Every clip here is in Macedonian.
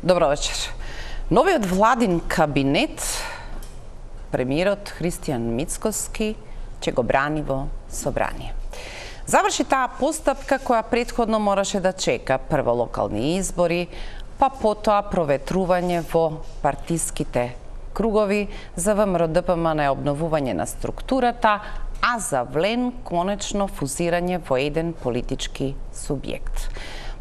Добро вечер. Новиот владин кабинет, премиерот Христијан Мицкоски, ќе го брани во собрание. Заврши таа постапка која претходно мораше да чека прво локални избори, па потоа проветрување во партиските кругови, за ВМРО-ДПМН обновување на структурата, а за Влен конечно фузирање во еден политички субјект.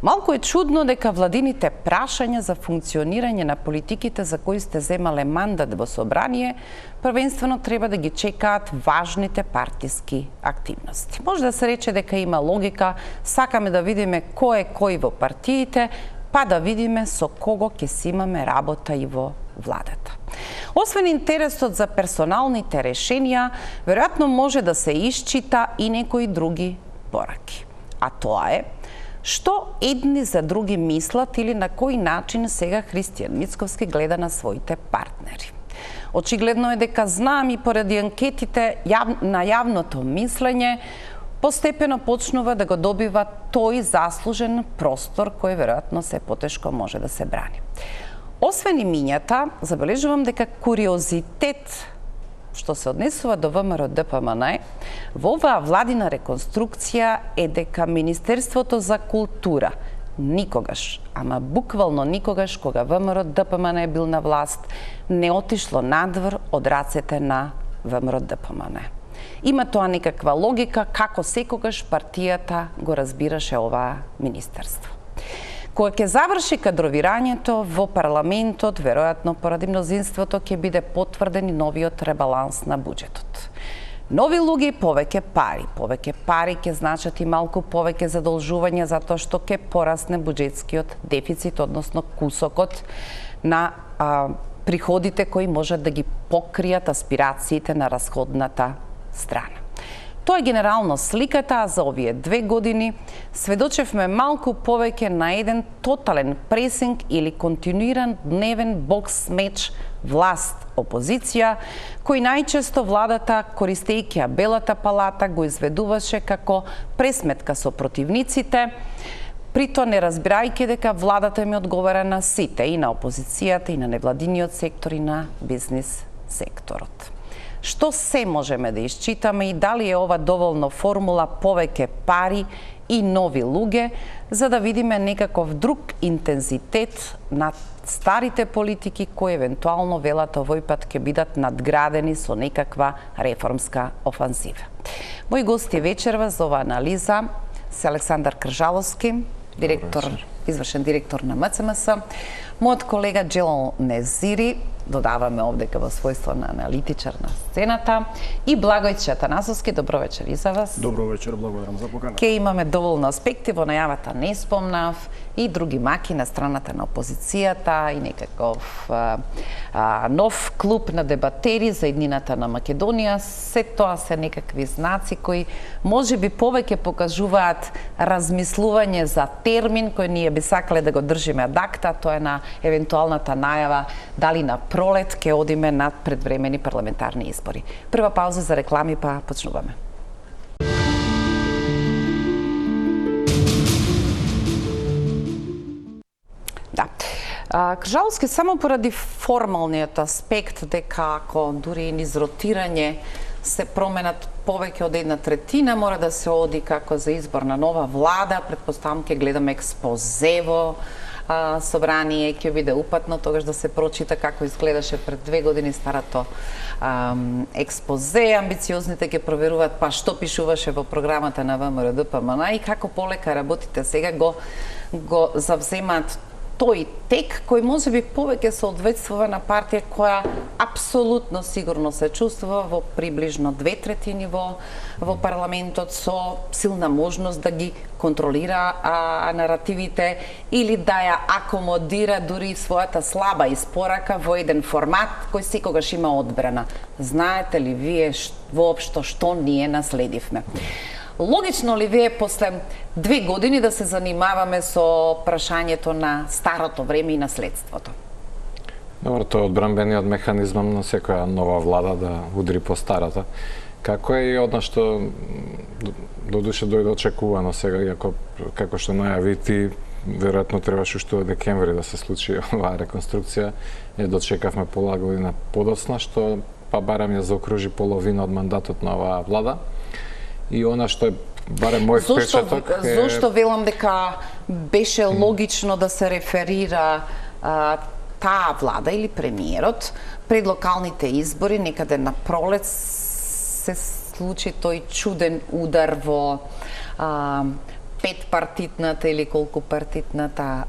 Малку е чудно дека владините прашања за функционирање на политиките за кои сте земале мандат во собрание, првенствено треба да ги чекаат важните партиски активности. Може да се рече дека има логика, сакаме да видиме кој е кој во партиите, па да видиме со кого ќе си имаме работа и во владата. Освен интересот за персоналните решенија, веројатно може да се исчита и некои други пораки. А тоа е што едни за други мислат или на кој начин сега Христијан Мицкоски гледа на своите партнери. Очигледно е дека знаам и поради анкетите на јавното мислење, постепено почнува да го добива тој заслужен простор кој веројатно се потешко може да се брани. Освен имињата, забележувам дека куриозитет што се однесува до ВМРО-ДПМН во оваа владина реконструкција е дека Министерството за култура никогаш, ама буквално никогаш, кога ВМРО-ДПМН е бил на власт, не отишло надвор од рацете на ВМРО-ДПМН. Има тоа некаква логика како секогаш партијата го разбираше оваа министерство. Кога ќе заврши кадровирањето во парламентот, веројатно поради мнозинството ќе биде потврден и новиот ребаланс на буџетот. Нови луѓе, повеќе пари ќе значат и малку повеќе задолжувања затоа што ќе порасне буџетскиот дефицит, односно кусокот на приходите кои можат да ги покријат аспирациите на расходната страна. Тоа е генерално сликата, а за овие 2 години сведочевме малку повеќе на еден тотален пресинг или континуиран дневен бокс меч власт-опозиција, кој најчесто владата, користејќи Белата палата, го изведуваше како пресметка со противниците, прито не разбирајќи дека владата ми одговара на сите, и на опозицијата, и на невладиниот сектор, и на бизнис секторот. Што се можеме да исчитаме и дали е ова доволно формула повеќе пари и нови луѓе, за да видиме некаков друг интензитет на старите политики кои евентуално велат овој пат ќе бидат надградени со некаква реформска офанзива. Мои гости вечерва за оваа анализа се Александар Кржаловски, извршен директор на МЦМС, мојот колега Джелал Незири, додаваме овдека во својство на аналитичар на сцената, и Благојче Атанасовски. Добро вечер и за вас. Добро вечер, благодарам за поканата. Ке имаме доволно аспекти, во најавата не спомнав, и други маки на страната на опозицијата, и некаков нов клуб на дебатери за еднината на Македонија. Се тоа се некакви знаци кои можеби повеќе покажуваат размислување за термин кој ние би сакале да го држиме ад акта, тоа е на евентуалната најава дали на пролет ќе одиме над предвремени парламентарни избори. Прва пауза за реклами, па почнуваме. Да. Кржаловски, само поради формалниот аспект дека ако дури и низ ротирање се променат повеќе од 1/3, мора да се оди како за избор на нова влада, претпоставам ќе гледаме експозево собрание, ќе биде упатно тогаш да се прочита како изгледаше пред 2 години старото експозе, амбициозните ќе проверуваат па што пишуваше во програмата на ВМРО-ДПМН и како полека работите сега го завземаат тој тек кој можеби повеќе соодветствува на партија која апсолутно сигурно се чувствува во приближно 2/3 во парламентот, со силна можност да ги контролира наративите или да ја акомодира дури својата слаба испорака во еден формат кој секогаш има одбрана. Знаете ли вие воопшто што ние наследивме? Логично ли ви е после 2 години да се занимаваме со прашањето на старото време и наследството? Добро, тоа е одбранбениот механизм на секоја нова влада да удри по старата. Како е и одно што додуше дојде очекувано сега, иако како што најави ти веројатно требаше уште од декември да се случи оваа реконструкција. Ја дочекавме пола година подоцна, што па барем ја заокружи половина од мандатот на оваа влада. И она што е барем мој впечаток е... Зошто велам дека беше логично да се реферира таа влада или премиерот пред локалните избори, некаде на пролет се случи тој чуден удар во петпартитната или колку партитната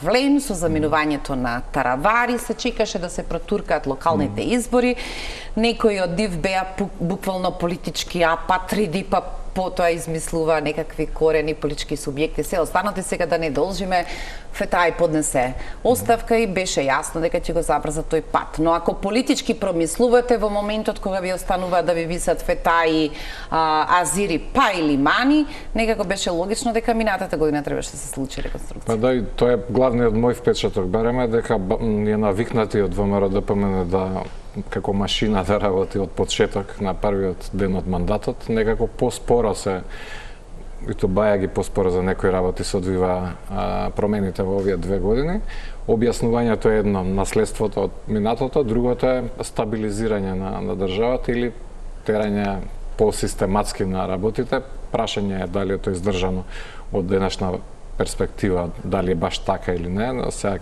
влем со заминувањето на Таравари, се чекаше да се протуркаат локалните избори. Некои од нив беа буквално политички апатриди, па потоа измислува некакви корени политички субјекти. Се останати сега да не должиме, Фетај поднесе оставка и беше јасно дека ќе го забрза тој пат. Но ако политички промислувате во моментот кога ви останува да ви висат Фетај, Азири, па и Лимани, некако беше логично дека минатата година требаше да се случи реконструкција. Па да, и тоа е главниот мој впечаток, бареме дека е навикнати од ВМРО-ДПМН да како машина да работи од почеток на првиот ден од мандатот, некако поспоро се, и то баја ги поспоро за некои работи се одвива промените во овие 2 години. Објаснувањето е едно, наследството од минатото, другото е стабилизирање на државата или терање посистематски на работите. Прашање е дали е тоа издржано од денешна перспектива, дали е баш така или не, но сега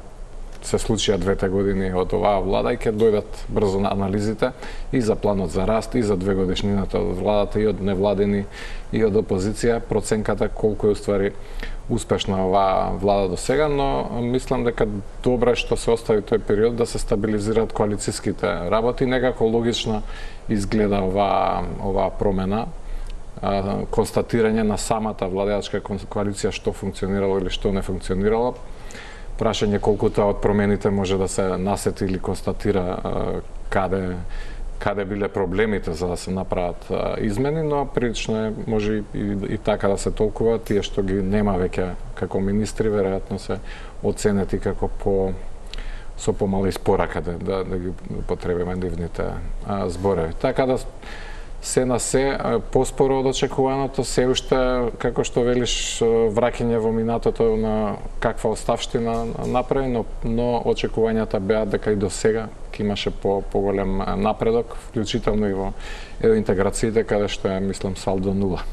се случија 2 години од оваа влада и ќе дојдат брзо на анализите и за планот за раст, и за 2 годишнината од владата, и од невладени, и од опозиција, проценката колку е уствари успешна оваа влада до сега, но мислам дека добро е што се остави тој период да се стабилизираат коалицијските работи, некако логично изгледа оваа промена, констатирање на самата владеачка коалиција што функционирало или што не функционирало. Прашање колку тоа од промените може да се насети или констатира каде биле проблемите за да се направат измени, но прилично е, може и така да се толкува, тие што ги нема веќе како министри, веројатно се оценети како со помала испорака да ги потребиме нивните зборови. Така да се на се поспоро од очекуваното, се уште, како што велиш, враќање во минатото на каква оставштина направи, но очекувањата беа дека и до сега ќе имаше поголем напредок, вклучително и во интеграциите, каде што е, мислам, салдо нула.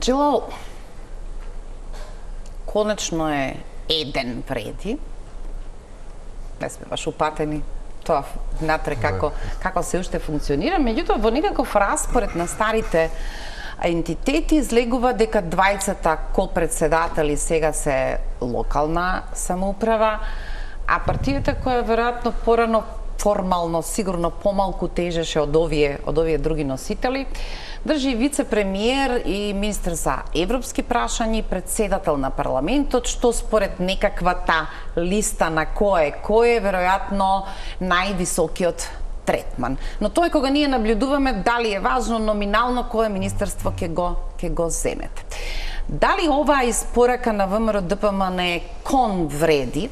Джилал, конечно е еден вреди, не сме баш упатени тоа внатре како се уште функционира, меѓутоа во некаков распоред на старите ентитети излегува дека двајцата копредседатели сега се локална самоуправа, а партијата која веројатно порано формално сигурно помалку тежеше од овие други носители, држи вице-премиер и министр за европски прашања и председател на парламентот, што според некаквата листа на кој е веројатно највисокиот третман. Но тоа е кога ние наблюдуваме дали е важно номинално кое министерство ќе го земете. Дали оваа испорака на ВМРО-ДПМН е кон вреди,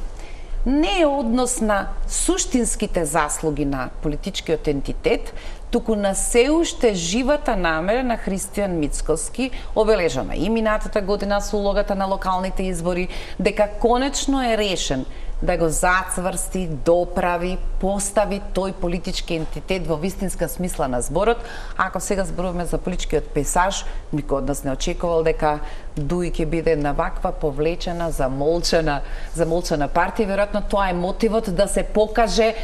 не е однос на суштинските заслуги на политичкиот ентитет, туку на се уште живата намера на Христијан Мицкоски, обележана и минатата година со улогата на локалните избори, дека конечно е решен да го зацврсти, доправи, постави тој политички ентитет во вистинска смисла на зборот. Ако сега зборуваме за политичкиот пейзаж, никој од нас не очекувал дека Дуи ќе биде една ваква повлечена, замолчана партија. Веројатно тоа е мотивот да се покаже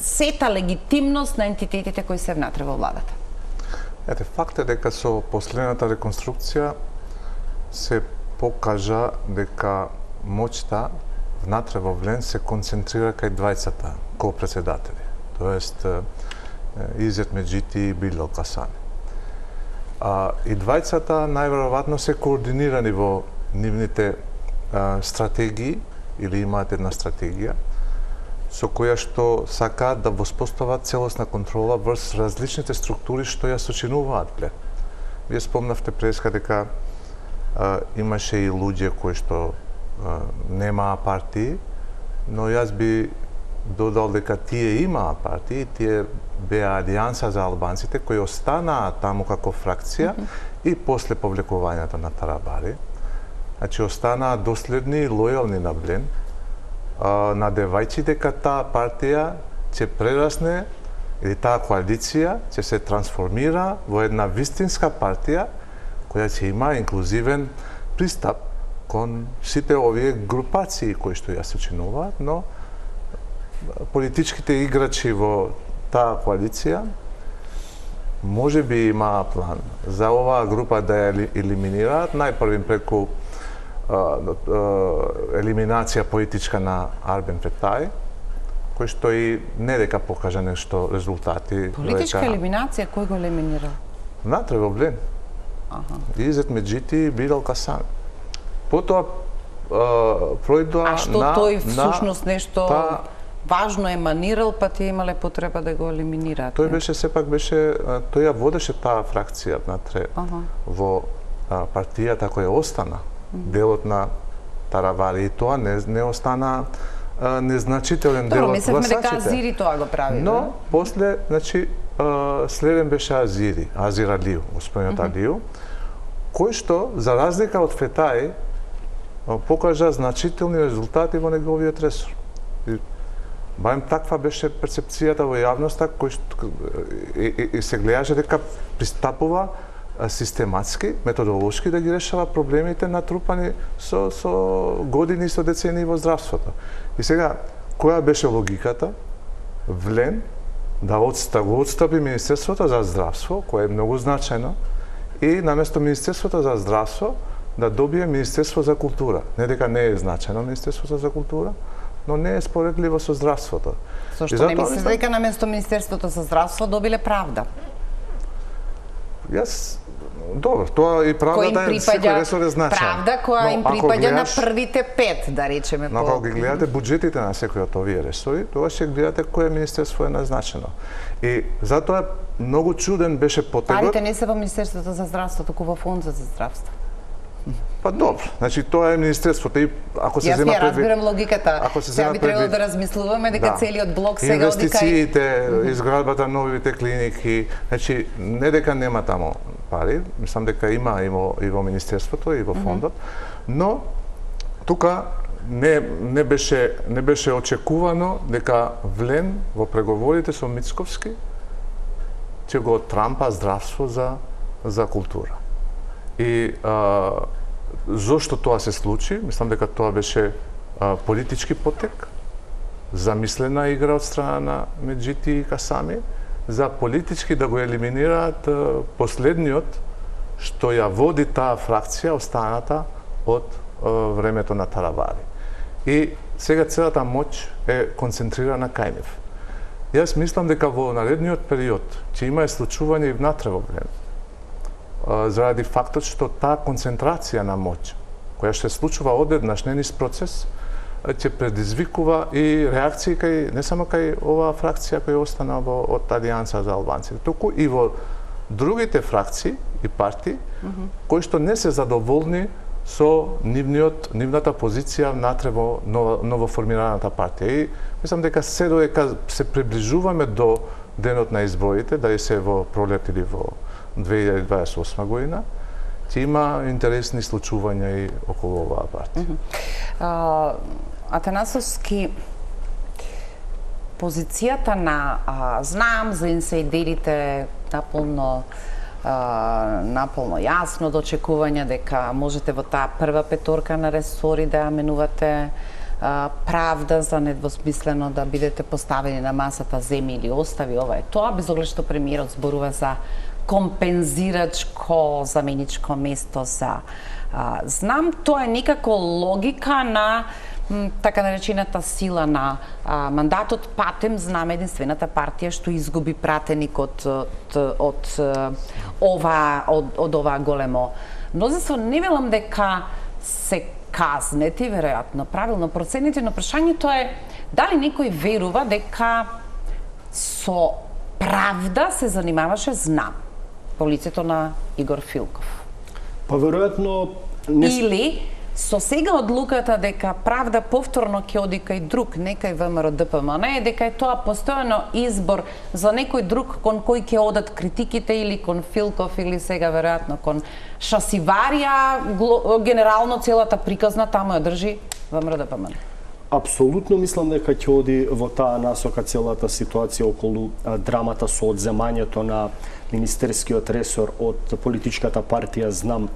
сета легитимност на ентитетите кои се внатре во владата. Ете, факт е дека со последната реконструкција се покажа дека моќта внатре во ВЛЕН се концентрира кај двајцата копредседатели, тоест Изет Меджити и Било Касани. И двајцата најверојатно се координирани во нивните стратегии или имаат една стратегија со која што сакаат да воспостават целосна контрола врз различните структури што ја сочинуваат ВЛЕН. Вие спомнавте преска дека имаше и луѓе кои што немаа партии, но јас би додал дека тие имаа партии, тие беа Алијанса за албанците кои останаа таму како фракција и после повлекувањето на Таравари. значи останаа доследни и лојални на Блен, надевајќи дека таа партија ќе прерасне или таа коалиција ќе се трансформира во една вистинска партија која ќе има инклузивен пристап кон сите овие групации кои што ја сочинуваат, но политичките играчи во таа коалиција може би имаа план за оваа група да ја елиминираат, најпрвим преку елиминација политичка на Арбен Фетај, кој што и не дека покажа нешто резултати. Политичка елиминација, кој го елиминирал? Внатре во Блен. Изет Меджити бирал Касами. Потоа пројдоа на... А што тој всушност нешто важно еманирал, па тие имале потреба да го елиминираат? Тој беше, сепак беше, тој ја водеше таа фракција внатре во партијата која остана, делот на Таравари, и тоа не остана незначителен дел од гласачите. Мислевме дека Азири тоа го прави. Но, после, значи, следен беше Азир Алиу, господинот Алиу, кој што, за разлика од Фетај, покажа значителни резултати во неговиот ресор. Барем таква беше перцепцијата во јавноста, кој што и се гледаше дека пристапува систематски, методолошки да ги решава проблемите натрупани со години, со децении во здравството. И сега, која беше логиката? Влен да отстапи Министерството за здравство, кое е многу значајно, и наместо Министерството за здравство да добие Министерство за култура. Не дека не е значајно Министерството за култура, но не е споредливо со здравството. Зошто не мислите дека наместо Министерството за здравство добиле правда? Добро, тоа и правдата е секој ресор е значаен. Правда која им припаѓа на првите 5, да речеме. Но кога ги гледате буџетите на секој од овие ресори, тоа ќе гледате кое министерство е назначено. И затоа многу чуден беше потегот. Парите не се во Министерството за здравство, туку во Фондот за здравство. Па добро, значи тоа е министерството и ако се зема предвид... Јас разбирам логиката. Сега би требало да размислуваме дека целиот блок сега оди кај инвестициите, изградбата новите клиники, значи не дека нема таму пари, мислам дека има и во министерството и во фондот, но тука не беше очекувано дека Влен во преговорите со Мицковски ќе го трампа здравство за култура. И зошто тоа се случи? Мислам дека тоа беше политички потек, замислена игра од страна на Меджити и Касами, за политички да го елиминираат последниот што ја води таа фракција останата од времето на Таравари. И сега целата моќ е концентрирана кај нив. Јас мислам дека во наредниот период ќе има случување и внатре во Влен, заради фактот што таа концентрација на моќ, која што се случува одеднаш, не низ процес, ќе предизвикува и реакции кај не само кај оваа фракција која остана од Алијанса за албанците, туку и во другите фракции и партии кои што не се задоволни со нивната позиција внатре во новоформираната партија. И мислам дека се додека се приближуваме до денот на изборите, дали се во пролет или во 2028 година, ќе има интересни случувања и околу оваа партија. Атанасовски, позицијата на знам за инсайдерите наполно јасно до очекување дека можете во таа прва петорка на ресори да менувате правда за недвосмислено да бидете поставени на масата земи или остави ова е тоа, без оглед што премиерот зборува за компензирачко заменичко место за знам, тоа е некако логика на така наречената сила на мандатот. Патем знаме единствената партија што изгуби пратеник од ова големо мнозинство. Не велам дека се казнети, веројатно правилно процените, но прашањето е дали некој верува дека со правда се занимаваше знам по лицето на Игор Филков. Па веројатно или Со сега одлуката дека правда повторно ќе оди кај друг, не кај ВМРО ДПМН, дека е тоа постојано избор за некој друг кон кој ќе одат критиките или кон Филков или сега веројатно кон Шасиварија, генерално целата приказна таму ја држи ВМРО ДПМН. Апсолутно мислам дека ќе оди во таа насока целата ситуација околу драмата со одземањето на министерскиот ресор од политичката партија Знам,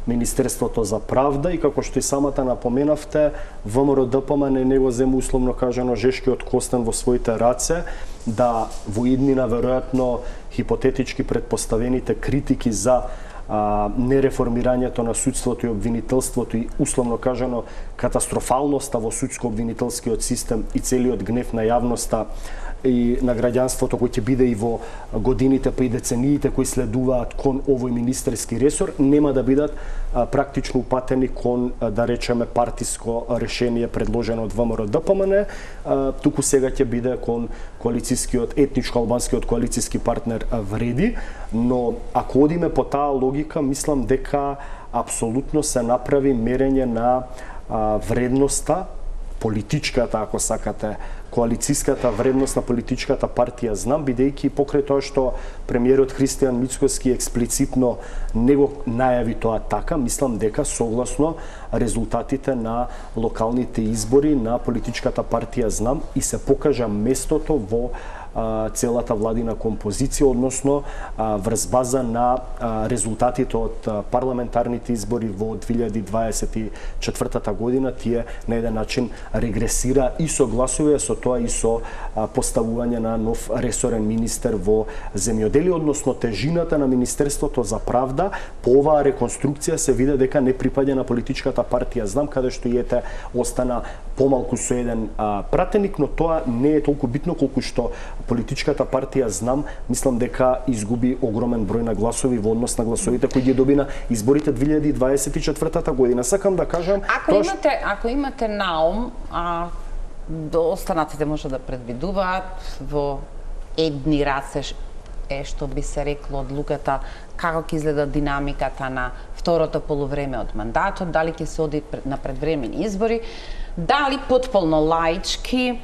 Министерството за правда, и како што и самата напоменавте, ВМРО ДПМН не го зема условно кажано жешкиот костен во своите раце, да во иднина веројатно хипотетички предпоставените критики за нереформирањето на судството и обвинителството и условно кажано катастрофалноста во судско-обвинителскиот систем и целиот гнев на јавноста и на граѓанството кој ќе биде и во годините па и децениите кои следуваат кон овој министерски ресор, нема да бидат практично упатени кон, да речеме, партиско решение предложено од ВМРО ДПМН, туку сега ќе биде кон коалицијскиот, етничко-албанскиот коалицијски партнер Вреди, но ако одиме по таа логика, мислам дека апсолутно се направи мерење на вредноста, политичката, ако сакате, коалицијската вредност на политичката партија Знам, бидејќи покрај тоа што премиерот Христијан Мицкоски експлицитно не го најави тоа така, мислам дека согласно резултатите на локалните избори на политичката партија Знам и се покажа местото во целата владина композиција, односно врз база на резултатите од парламентарните избори во 2024 година, тие на еден начин регресира и со гласови, со тоа и со поставување на нов ресорен министер во земјоделие, односно тежината на Министерството за правда по оваа реконструкција се види дека не припаѓа на политичката партија Знам, каде што и ете остана помалку со еден пратеник, но тоа не е толку битно колку што политичката партија Знам, мислам дека изгуби огромен број на гласови во однос на гласовите кои ги доби на изборите 2024 година. Сакам да кажам, ако имате наум, останатите може да предвидуваат во едни раце што би се рекло од луката како ќе изгледа динамиката на второто полувреме од мандатот, дали ќе се оди на предвремени избори, дали потполно лаички,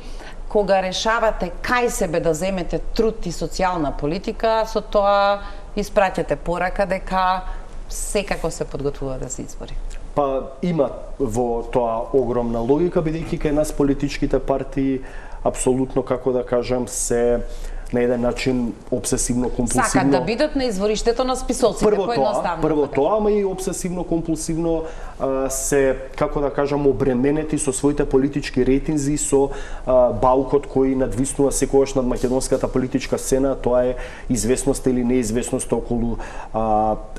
кога решавате кај себе да земете труд и социјална политика, со тоа испраќате порака дека секако се подготвувате за избори. Па има во тоа огромна логика, бидејќи кај нас политичките партии апсолутно, како да кажам, се на еден начин обсесивно-компулсивно. Сакат да бидат на извориштето на списоците, поедноставно. Прво тоа, ама и обсесивно-компулсивно се, како да кажам, обременети со своите политички рейтинзи, со баукот кој надвиснува секогаш над македонската политичка сцена, тоа е известноста или неизвестноста околу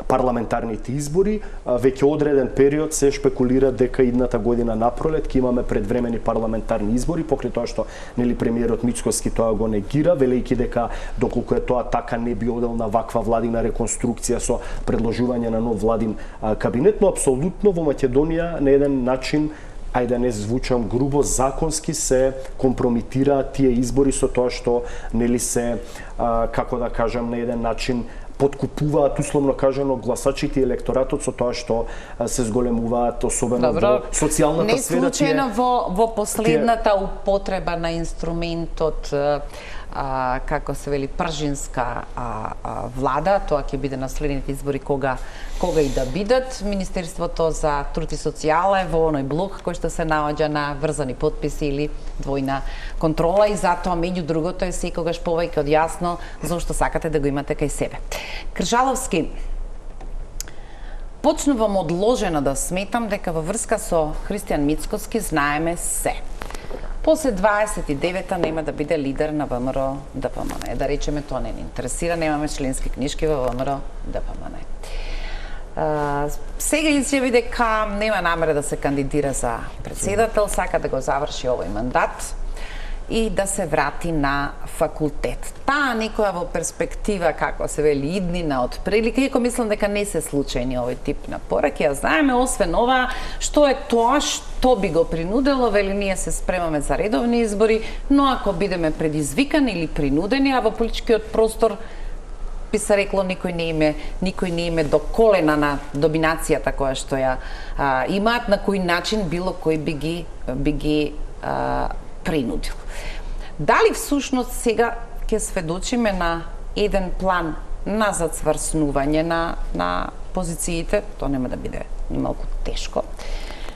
парламентарните избори. Веќе одреден период се шпекулира дека идната година напролет ќе имаме предвремени парламентарни избори, покрај тоа што нели премиерот Мицкоски тоа го негира, велејќи дека доколку е тоа така не би одел на ваква владина реконструкција со предложување на нов владин кабинет, но апсолутно во Македонија на еден начин, ајде да не звучам грубо, законски се компромитираат тие избори со тоа што нели се, како да кажам, на еден начин подкупуваат, условно кажано, гласачите и електоратот со тоа што се зголемуваат, особено во социјалната сфера. Не случајно во последната употреба на инструментот како се вели пржинска влада, тоа ќе биде на следните избори кога и да бидат. Министерството за труд и социјала е во оној блок кој што се наоѓа на врзани потписи или двојна контрола и затоа меѓу другото е секогаш повеќе од јасно зошто сакате да го имате кај себе. Кржаловски, почнувам одложено да сметам дека во врска со Христијан Мицкоски знаеме се. После 29-та нема да биде лидер на ВМРО ДПМН. Да речеме, тоа не ни интересира, немаме членски книжки во ВМРО ДПМН. Сега изјави дека нема намера да се кандидира за председател, сака да го заврши овој мандат и да се врати на факултет. Таа некоја во перспектива, како се вели, иднина од прилика, иако мислам дека не се случајни овој тип на пораки, а знаеме, освен ова, што е тоа што би го принудело, вели, ние се спремаме за редовни избори, но ако бидеме предизвикани или принудени, а во политичкиот простор би се рекло никој не име до колена на доминацијата која што ја имаат, на кој начин било кој би ги принудил. Дали всушност сега ќе сведочиме на еден план на зацврснување на позициите, тоа нема да биде ни малку тешко,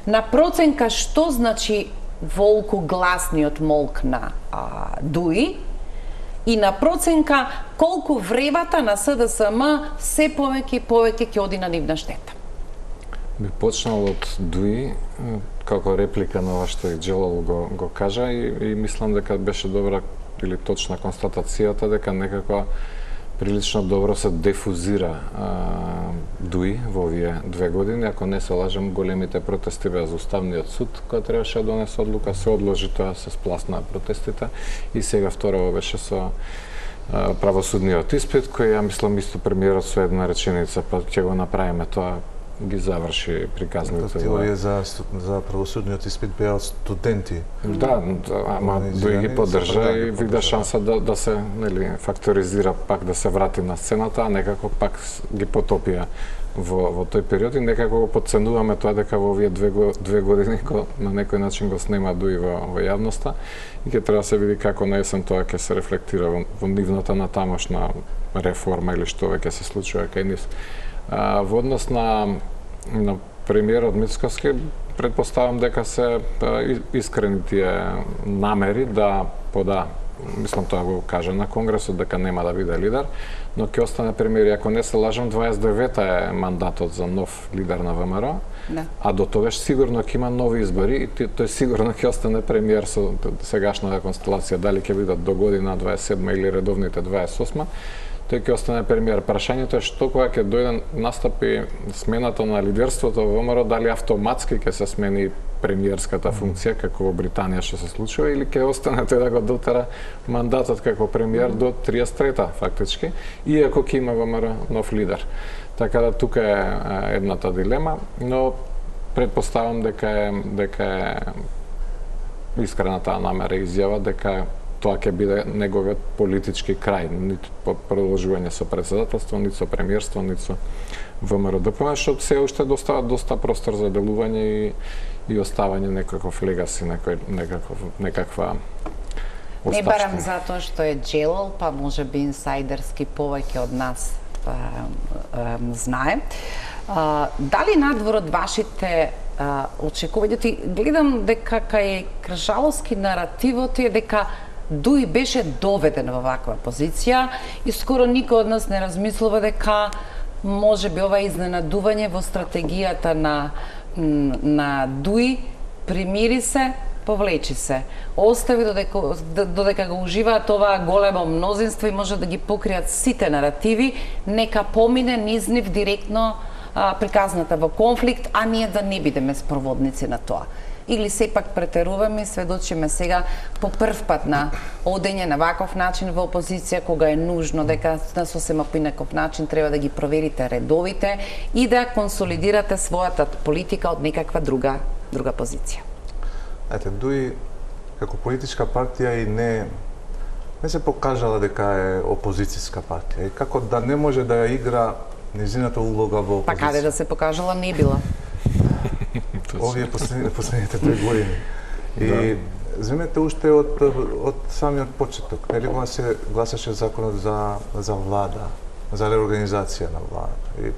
на проценка што значи волку гласниот молк на Дуи, и на проценка колку вревата на СДСМ се повеќе и повеќе ќе оди на нивна штета. Би почнал од Дуи, како реплика на ова што и Джелал го кажа, и мислам дека беше добра или точна констатацијата дека некако прилично добро се дефузира Дуи во овие 2 години. Ако не се лажам, големите протести беа за Уставниот суд, кој требаше да донесе одлука, се одложи тоа, се спласнаа протестите, и сега второво беше со правосудниот испит, кој ја мислам исто премиерот со една реченица, па ќе го направиме тоа, ги заврши приказните. Теорија за правосудниот испит беа од студенти. Да, ама Дуи ги поддржа и вида шанса да се, нели, факторизира пак, да се врати на сцената, а некако пак ги потопија во тој период, и некако го подценуваме тоа дека во овие 2 години на некој начин го снема Дуи во јавноста, и ќе треба да се види како на есен тоа ќе се рефлектира во нивната натамошна реформа или што веќе се случува кај нив. Во однос на премиерот Мицкоски, предпоставам дека се искрени тие намери да мислам тоа го кажа на Конгресот, дека нема да биде лидер, но ќе остане премиер. Ако не се лажам, 29-та е мандатот за нов лидер на ВМРО, да. А до тогаш сигурно ќе има нови избори и тој сигурно ќе остане премиер со сегашната констелација, дали ќе бидат до година 27 или редовните 28, тој ќе остане премиер. Прашањето е што кога ќе дојде настапи смената на лидерството во ВМРО, дали автоматски ќе се смени премиерската функција, како во Британија што се случува, или ќе остане тој да го дотера мандатот како премиер до 33-та фактички, иако ќе има ВМРО нов лидер. Така да тука е едната дилема, но предпоставам дека е искрена таа намера изјава дека тоа ќе биде неговиот политички крај, ниту продолжување со председателство, ниту со премиерство, ниту со ВМРО-ДПМН, што се уште доста простор за делување и оставање некаков легаси, некаква оставштина. Не барам затоа што е Джелал, па може би инсайдерски повеќе од нас знае. Дали надвор од вашите очекувања, гледам дека кај Кржаловски наративот е дека Дуи беше доведен во ваква позиција и скоро никој од нас не размислува дека може би ова изненадување во стратегијата на Дуи, примири се, повлечи се. Остави додека го уживаат ова големо мнозинство и може да ги покријат сите наративи, нека помине низ нив директно приказната во конфликт, а ние да не бидеме спроводници на тоа. Или сепак претеруваме и сведочиме сега по прв пат на одење на ваков начин во опозиција, кога е нужно дека на сосема поинаков начин треба да ги проверите редовите и да консолидирате својата политика од некаква друга позиција. Ете, Дуи како политичка партија и не се покажала дека е опозицијска партија и како да не може да ја игра незината улога во опозиција. Па каде да се покажала не била. Овие последните 2 години. И земете уште од самиот почеток, нели кога се гласаше законот за влада, за реорганизација на владата. И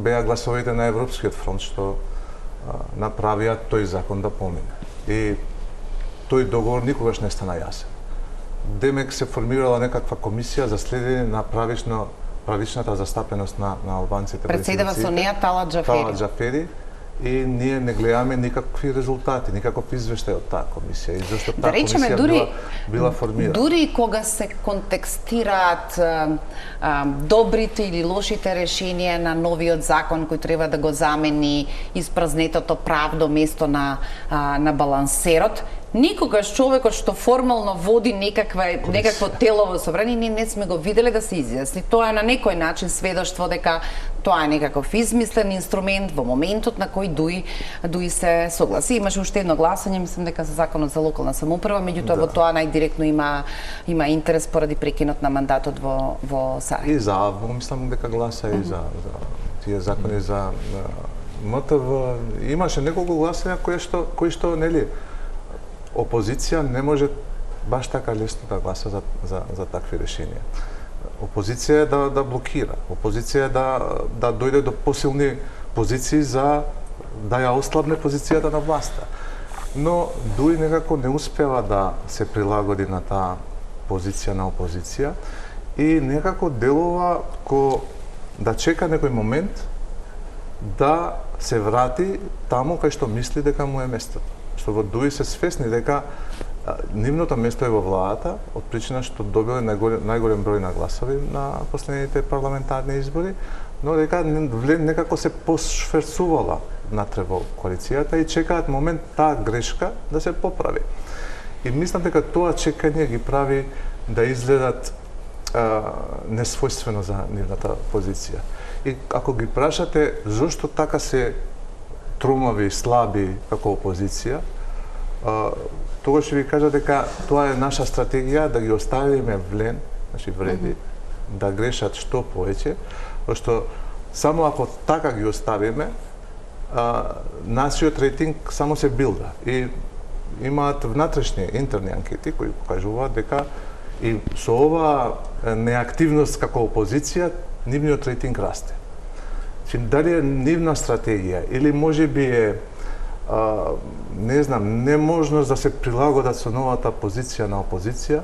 беа гласовите на Европскиот фронт што направија тој закон да помине. И тој договор никогаш не стана јасен. Демек се формирала некаква комисија за следење на правичната застапеност на албанците. Председава со неа Талат Џафери. И ние не гледаме никакви резултати, никаков извештај од таа комисија. И зашто таа комисија била формирана. Дури кога се контекстираат добрите или лошите решенија на новиот закон кој треба да го замени испразнетото правдо место на балансерот, Никогаш човекот што формално води некакво телово собрание, ние не сме го виделе да се изјасни. Тоа е на некој начин сведоштво дека тоа е некаков измислен инструмент во моментот на кој Дуи се согласи. Имаше уште едно гласање, мислам дека за законот за локална самоуправа, меѓутоа во тоа најдиректно има интерес поради прекинот на мандатот во Сарајево. И за АВМО, мислам дека гласа и за тие закони за МТВ. Имаше неколку гласања кои што нели опозиција не може баш така лесно да гласа за такви решенија. Опозиција е да блокира, опозиција е да дојде до посилни позиции за да ја ослабне позицијата на власта. Но Дуи некако не успева да се прилагоди на таа позиција на опозиција и некако делува да чека некој момент да се врати таму кај што мисли дека му е местото. Што во Дуи се свесни дека нивното место е во владата, од причина што добиле најголем број на гласови на последните парламентарни избори, но дека некако се пошверцувала натре во коалицијата и чекаат момент таа грешка да се поправи. И мислам дека тоа чекање ги прави да изгледат несвојствено за нивната позиција. И ако ги прашате зошто така се тромави, слаби како опозиција, тогаш ќе ви кажа дека тоа е наша стратегија да ги оставиме влен, значи вреди, да грешат што повеќе, што само ако така ги оставиме, нашиот рейтинг само се билда. И имаат внатрешни, интерни анкети кои покажуваат дека и со ова неактивност како опозиција, нивниот рейтинг расте. Дали е нивна стратегија или можеби е неможност да се прилагодат со новата позиција на опозиција,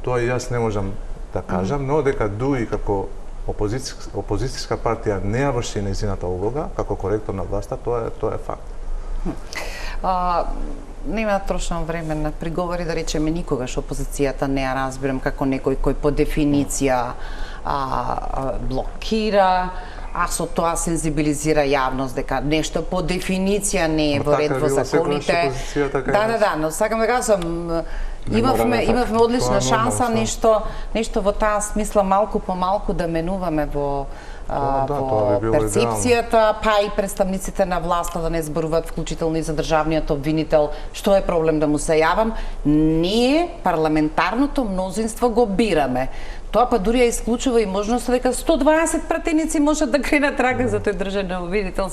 тоа и јас не можам да кажам, но дека Дуи како опозицијска партија не ја врши нејзината улога како коректор на власта, тоа е факт. Нема да трошам време на приговори, да речеме никогаш опозицијата не ја разбирам како некој кој по дефиниција блокира, а со тоа сензибилизира јавност дека нешто по дефиниција не е во ред во законите. Да, но сакам да кажам, имавме одлична шанса нешто во таа смисла малку по малку да менуваме во перцепцијата, па и представниците на власта да не зборуваат вклучително и за државниот обвинител, што е проблем да му се јавам. Ние, парламентарното мнозинство, го бираме. Тоа па дури ја исклучува и можноста дека 120 пратеници можат да кренат рага за тој државен обвинител.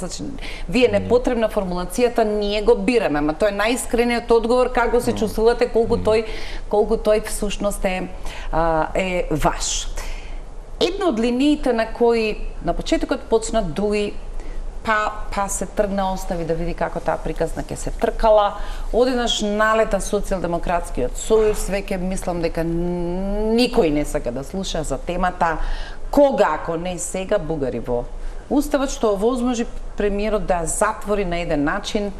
Вие не потребна формулацијата, ние го бираме, ама тоа е најискрениот одговор како се чувствувате, колку тој всушност е ваш. Една од линиите на кои на почетокот почна Дуи, па се тргна, остави да види како таа приказна ќе се тркала. Одеднаш налета Социјалдемократскиот сојуз, веќе мислам дека никој не сака да слуша за темата. Кога, ако не сега, бугари во Уставот, што овозможи премиерот да затвори на еден начин,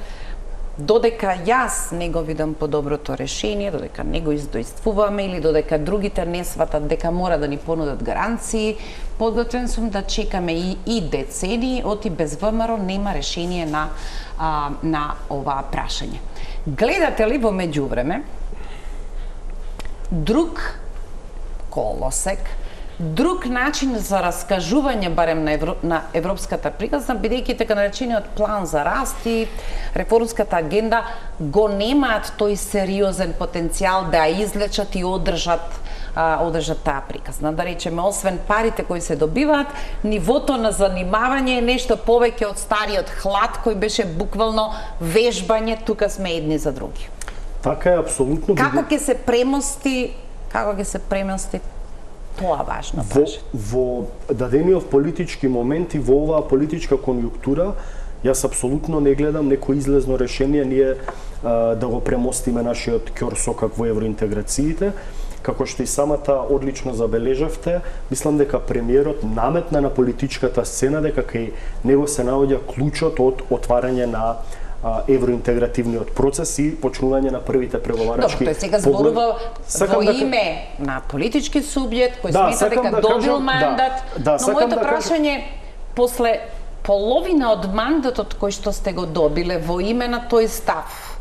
додека јас не го видам подоброто решение, додека не го издојствуваме или додека другите не сватат дека мора да ни понудат гаранции, подготвен сум да чекаме и децени, оти без ВМРО нема решение на оваа прашање. Гледате ли во меѓувреме друг колосек, друг начин за раскажување барем на европската приказна, бидејќи така наречениот план за раст и реформската агенда го немаат тој сериозен потенцијал да ја излечат и одржат таа приказна. Да речеме, освен парите кои се добиваат, нивото на занимавање е нешто повеќе од стариот хлад кој беше буквално вежбање, тука сме едни за други. Така е, апсолутно. Како ќе се премости тоа важно прашање? Во дадениот политички момент и во оваа политичка конјунктура, јас апсолутно не гледам некој излезно решение ние да го премостиме нашиот ќорсокак во евроинтеграциите. Како што и самата одлично забележавте, мислам дека премиерот наметна на политичката сцена дека кај него се наоѓа клучот од отварање на евроинтегративниот процес и почнување на првите преговарачки. Тој сега зборува во име на политички субјект кој смета дека добил мандат, но моето прашање после половина од мандатот кој што сте го добиле во име на тој став,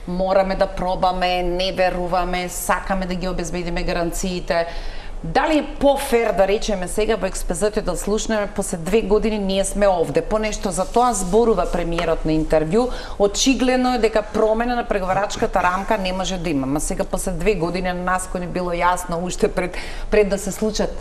мораме да пробаме, не веруваме, сакаме да ги обезбедиме гаранциите. Дали е по-фер да речеме сега во експозето да слушнеме после 2 години ние сме овде, понешто за тоа зборува премиерот на интервју, очигледно е дека промена на преговарачката рамка не може да има. Ма сега после 2 години на нас кој ни било јасно уште пред да се случат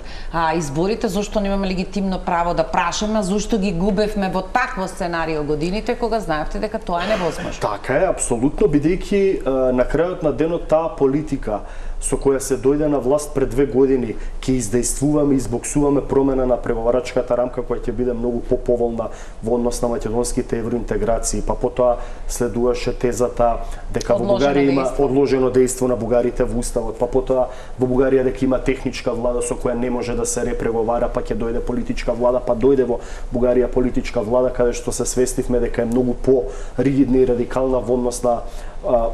изборите, зошто немаме легитимно право да прашаме, зошто ги губевме во такво сценарио годините кога знаевте дека тоа е невозможно. Така е, апсолутно, бидејќи на крајот на денот таа политика со која се дојде на власт пред 2 години, ќе издействуваме и избоксуваме промена на преговарачката рамка која ќе биде многу поповолна во однос на македонските евроинтеграции, па потоа следуваше тезата дека во Бугарија има одложено дејство на бугарите во уставот, па потоа во Бугарија дека има техничка влада со која не може да се репреговара, па ќе дојде политичка влада, па дојде во Бугарија политичка влада каде што се свестивме дека е многу по-ригидна и радикална во однос на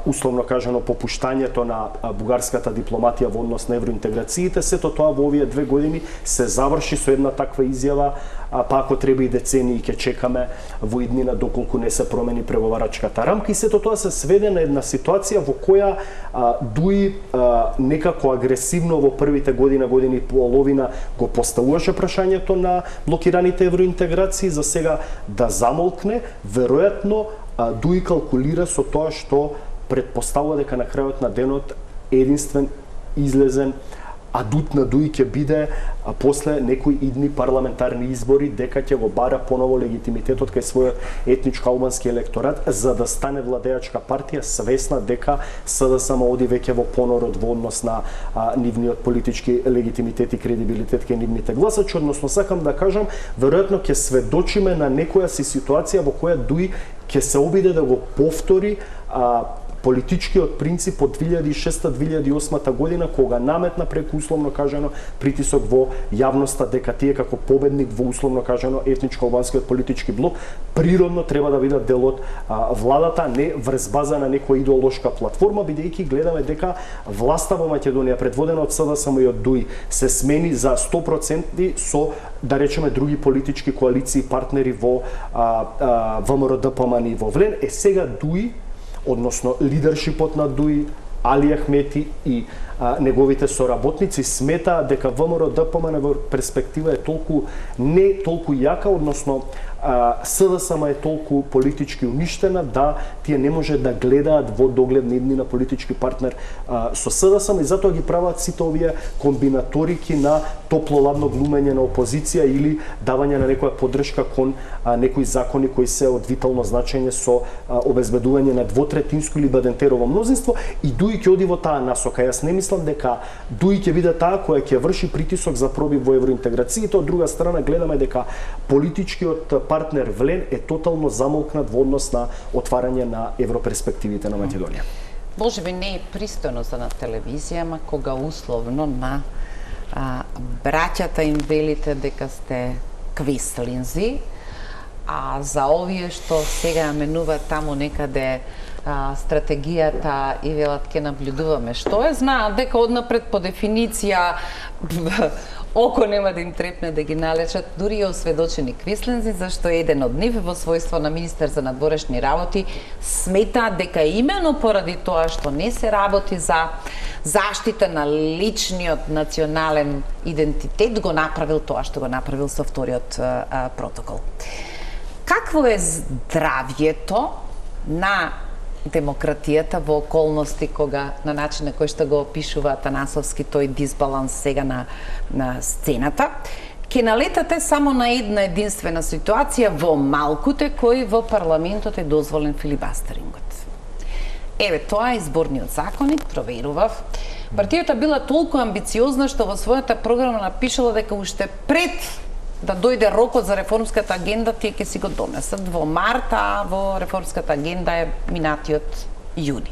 условно кажано попуштањето на бугарската дипломатија во однос на евроинтеграциите. Сето тоа во овие 2 години се заврши со една таква изјава, па ако треба и децении ќе чекаме во иднина доколку не се промени преговарачката рамка, и сето тоа се сведе на една ситуација во која ДУИ некако агресивно во првите година и половина го поставуваше прашањето на блокираните евроинтеграции, за сега да замолкне, веројатно ДУИ калкулира со тоа што предпоставува дека на крајот на денот единствен излезен адут на ДУИ ќе биде после некои идни парламентарни избори, дека ќе го бара поново легитимитетот кај својот етничко-албански електорат, за да стане владеачка партија, свесна дека СДСМ оди веќе во понорот во однос на нивниот политички легитимитет и кредибилитет кај нивните гласачи, односно сакам да кажам, веројатно ќе сведочиме на некоја ситуација во која ДУИ ќе се обиде да го повтори политичкиот принцип од 2006-2008 година, кога наметна преку условно кажано притисок во јавноста дека тие како победник во условно кажано етничко-албанскиот политички блок природно треба да бидат дел од владата, не врз база на некоја идеолошка платформа, бидејќи гледаме дека власта во Македонија предводена од СДСМ и од ДУИ се смени за 100% со, да речеме, други политички коалиции партнери во ВМРО-ДПМН и во ВЛЕН. Сега ДУИ, односно лидершипот на ДУИ, Али Ахмети и неговите соработници сметаа дека ВМРО-ДПМН во перспектива е не толку јака, односно СДСМ е толку политички уништена да тие не може да гледаат во догледна иднина политички партнер со СДСМ, и затоа ги прават сите овие комбинаторики на топло-ладно глумење на опозиција или давање на некоја поддршка кон некои закони кои се од витално значење со обезбедување на двотретинско или бадентерово мнозинство, и ДУИ ќе оди во таа насока. Јас не мислам дека ДУИ ќе биде таа која ќе врши притисок за пробив во евроинтеграциите. Од друга страна гледаме дека политичкиот партнер ВЛЕН е тотално замолкнат во однос на отварање на европерспективите на Македонија. Можеби не е пристојно за на телевизија, ама кога условно на браќата им велите дека сте квислинзи, а за овие што сега менуваат таму некаде стратегијата и велат ке наблюдуваме што е, знаат дека однапред по дефиниција око нема да им трепне да ги налечат, дури и осведочени квислензи, зашто еден од нив во својство на министер за надворешни работи смета дека именно поради тоа што не се работи за заштита на личниот национален идентитет го направил тоа што го направил со вториот протокол. Какво е здравјето на демократијата во околности кога на начин на кој што го опишува Атанасовски тој дисбаланс сега на сцената, ќе налетате само на една единствена ситуација во малкуте кои во парламентот е дозволен филибастерингот. Еве, тоа е изборниот законник, проверував. Партијата била толку амбициозна што во својата програма напишала дека уште пред да дојде рокот за реформската агенда, тие ќе си го донесат во март, а во реформската агенда е минатиот јуни.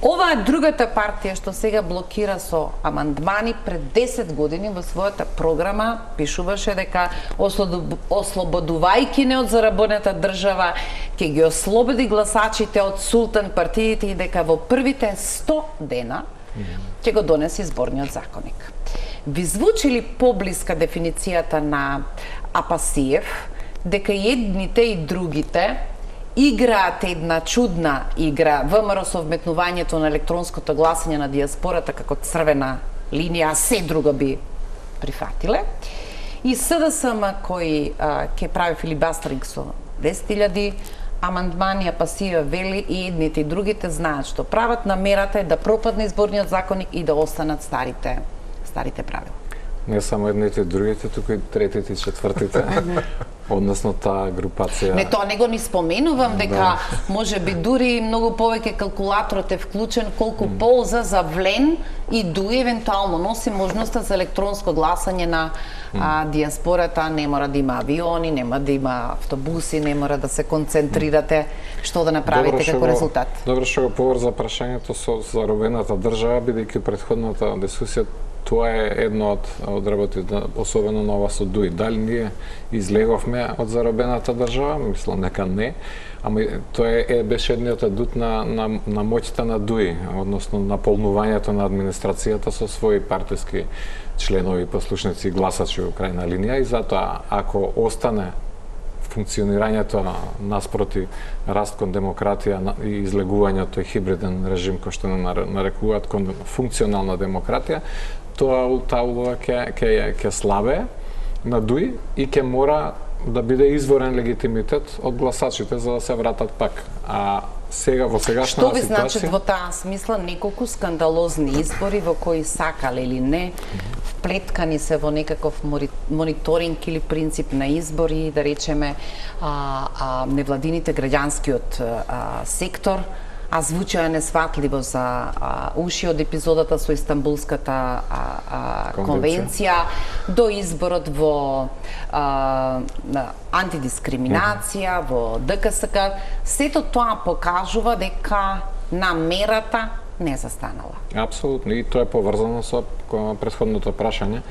Ова е другата партија што сега блокира со амандмани. Пред 10 години во својата програма пишуваше дека ослободувајќи не од заработената држава, ќе ги ослободи гласачите од султан партиите и дека во првите 100 дена ќе го донесе изборниот законник. Ви звучи ли поблиска дефиницијата на Апасиев дека и едните и другите играат една чудна игра ВМРО со вметнувањето на електронското гласање на диаспората како црвена линија, а се друго би прифатиле. И СДСМ кој ќе прави филибастеринг со 10.000 амандмани, а па си вели и едните и другите знаат што прават, намерата е да пропадне изборниот законник и да останат старите правила. Не само едните и другите, туку и третите и четвртите, односно таа групација. Не, тоа не го ни споменувам, дека може би дури многу повеќе калкулаторот е вклучен, колку полза за Влен и дуи евентуално носи можноста за електронско гласање на диаспората. Не мора да има авиони, нема да има автобуси, не мора да се концентрирате што да направите како резултат. Добро што го поврза прашањето со заробената држава, бидејќи претходната дискусија тоа е едно од работите, особено на ова со ДУИ. Дали ние излеговме од заробената држава? Мислам дека не. Ама тоа беше едниот адут на моќта на ДУИ, односно наполнувањето на администрацијата со своји партиски членови, послушници и гласачи во крајна линија, и затоа ако остане функционирањето наспроти раст кон демократија и излегување од тој хибриден режим кој што нарекуваат кон функционална демократија, таа улога ќе слабее на ДУИ и ќе мора да биде изворен легитимитет од гласачите за да се вратат пак. А сега во сегашната ситуација... Што ви значат во таа смисла неколку скандалозни избори во кои сакале или не, вплеткани се во некаков мониторинг или принцип на избори, да речеме невладините граѓанскиот сектор, а звучува несватливо за уши од епизодата со Истанбулската конвенција до изборот во антидискриминација, во ДКСК. Сето тоа покажува дека намерата не застанала. Апсолутно, и тоа е поврзано со претходното прашање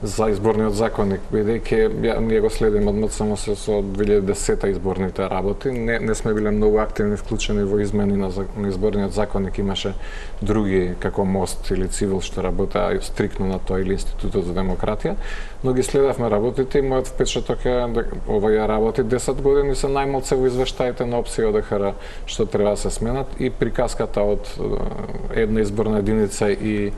за изборниот законник, бидејќи ние го следиме од МЦМ со 2010 изборните работи. Не сме биле многу активни вклучени во измени на изборниот законник, имаше други како МОСТ или Цивил што работеа стриктно на тоа, или Институтот за демократија, но ги следавме работите и мојот впечаток е дека овие работи 10 години се најмалце во извештаите на опција ОДХР што треба да се сменат, и приказката од една изборна единица и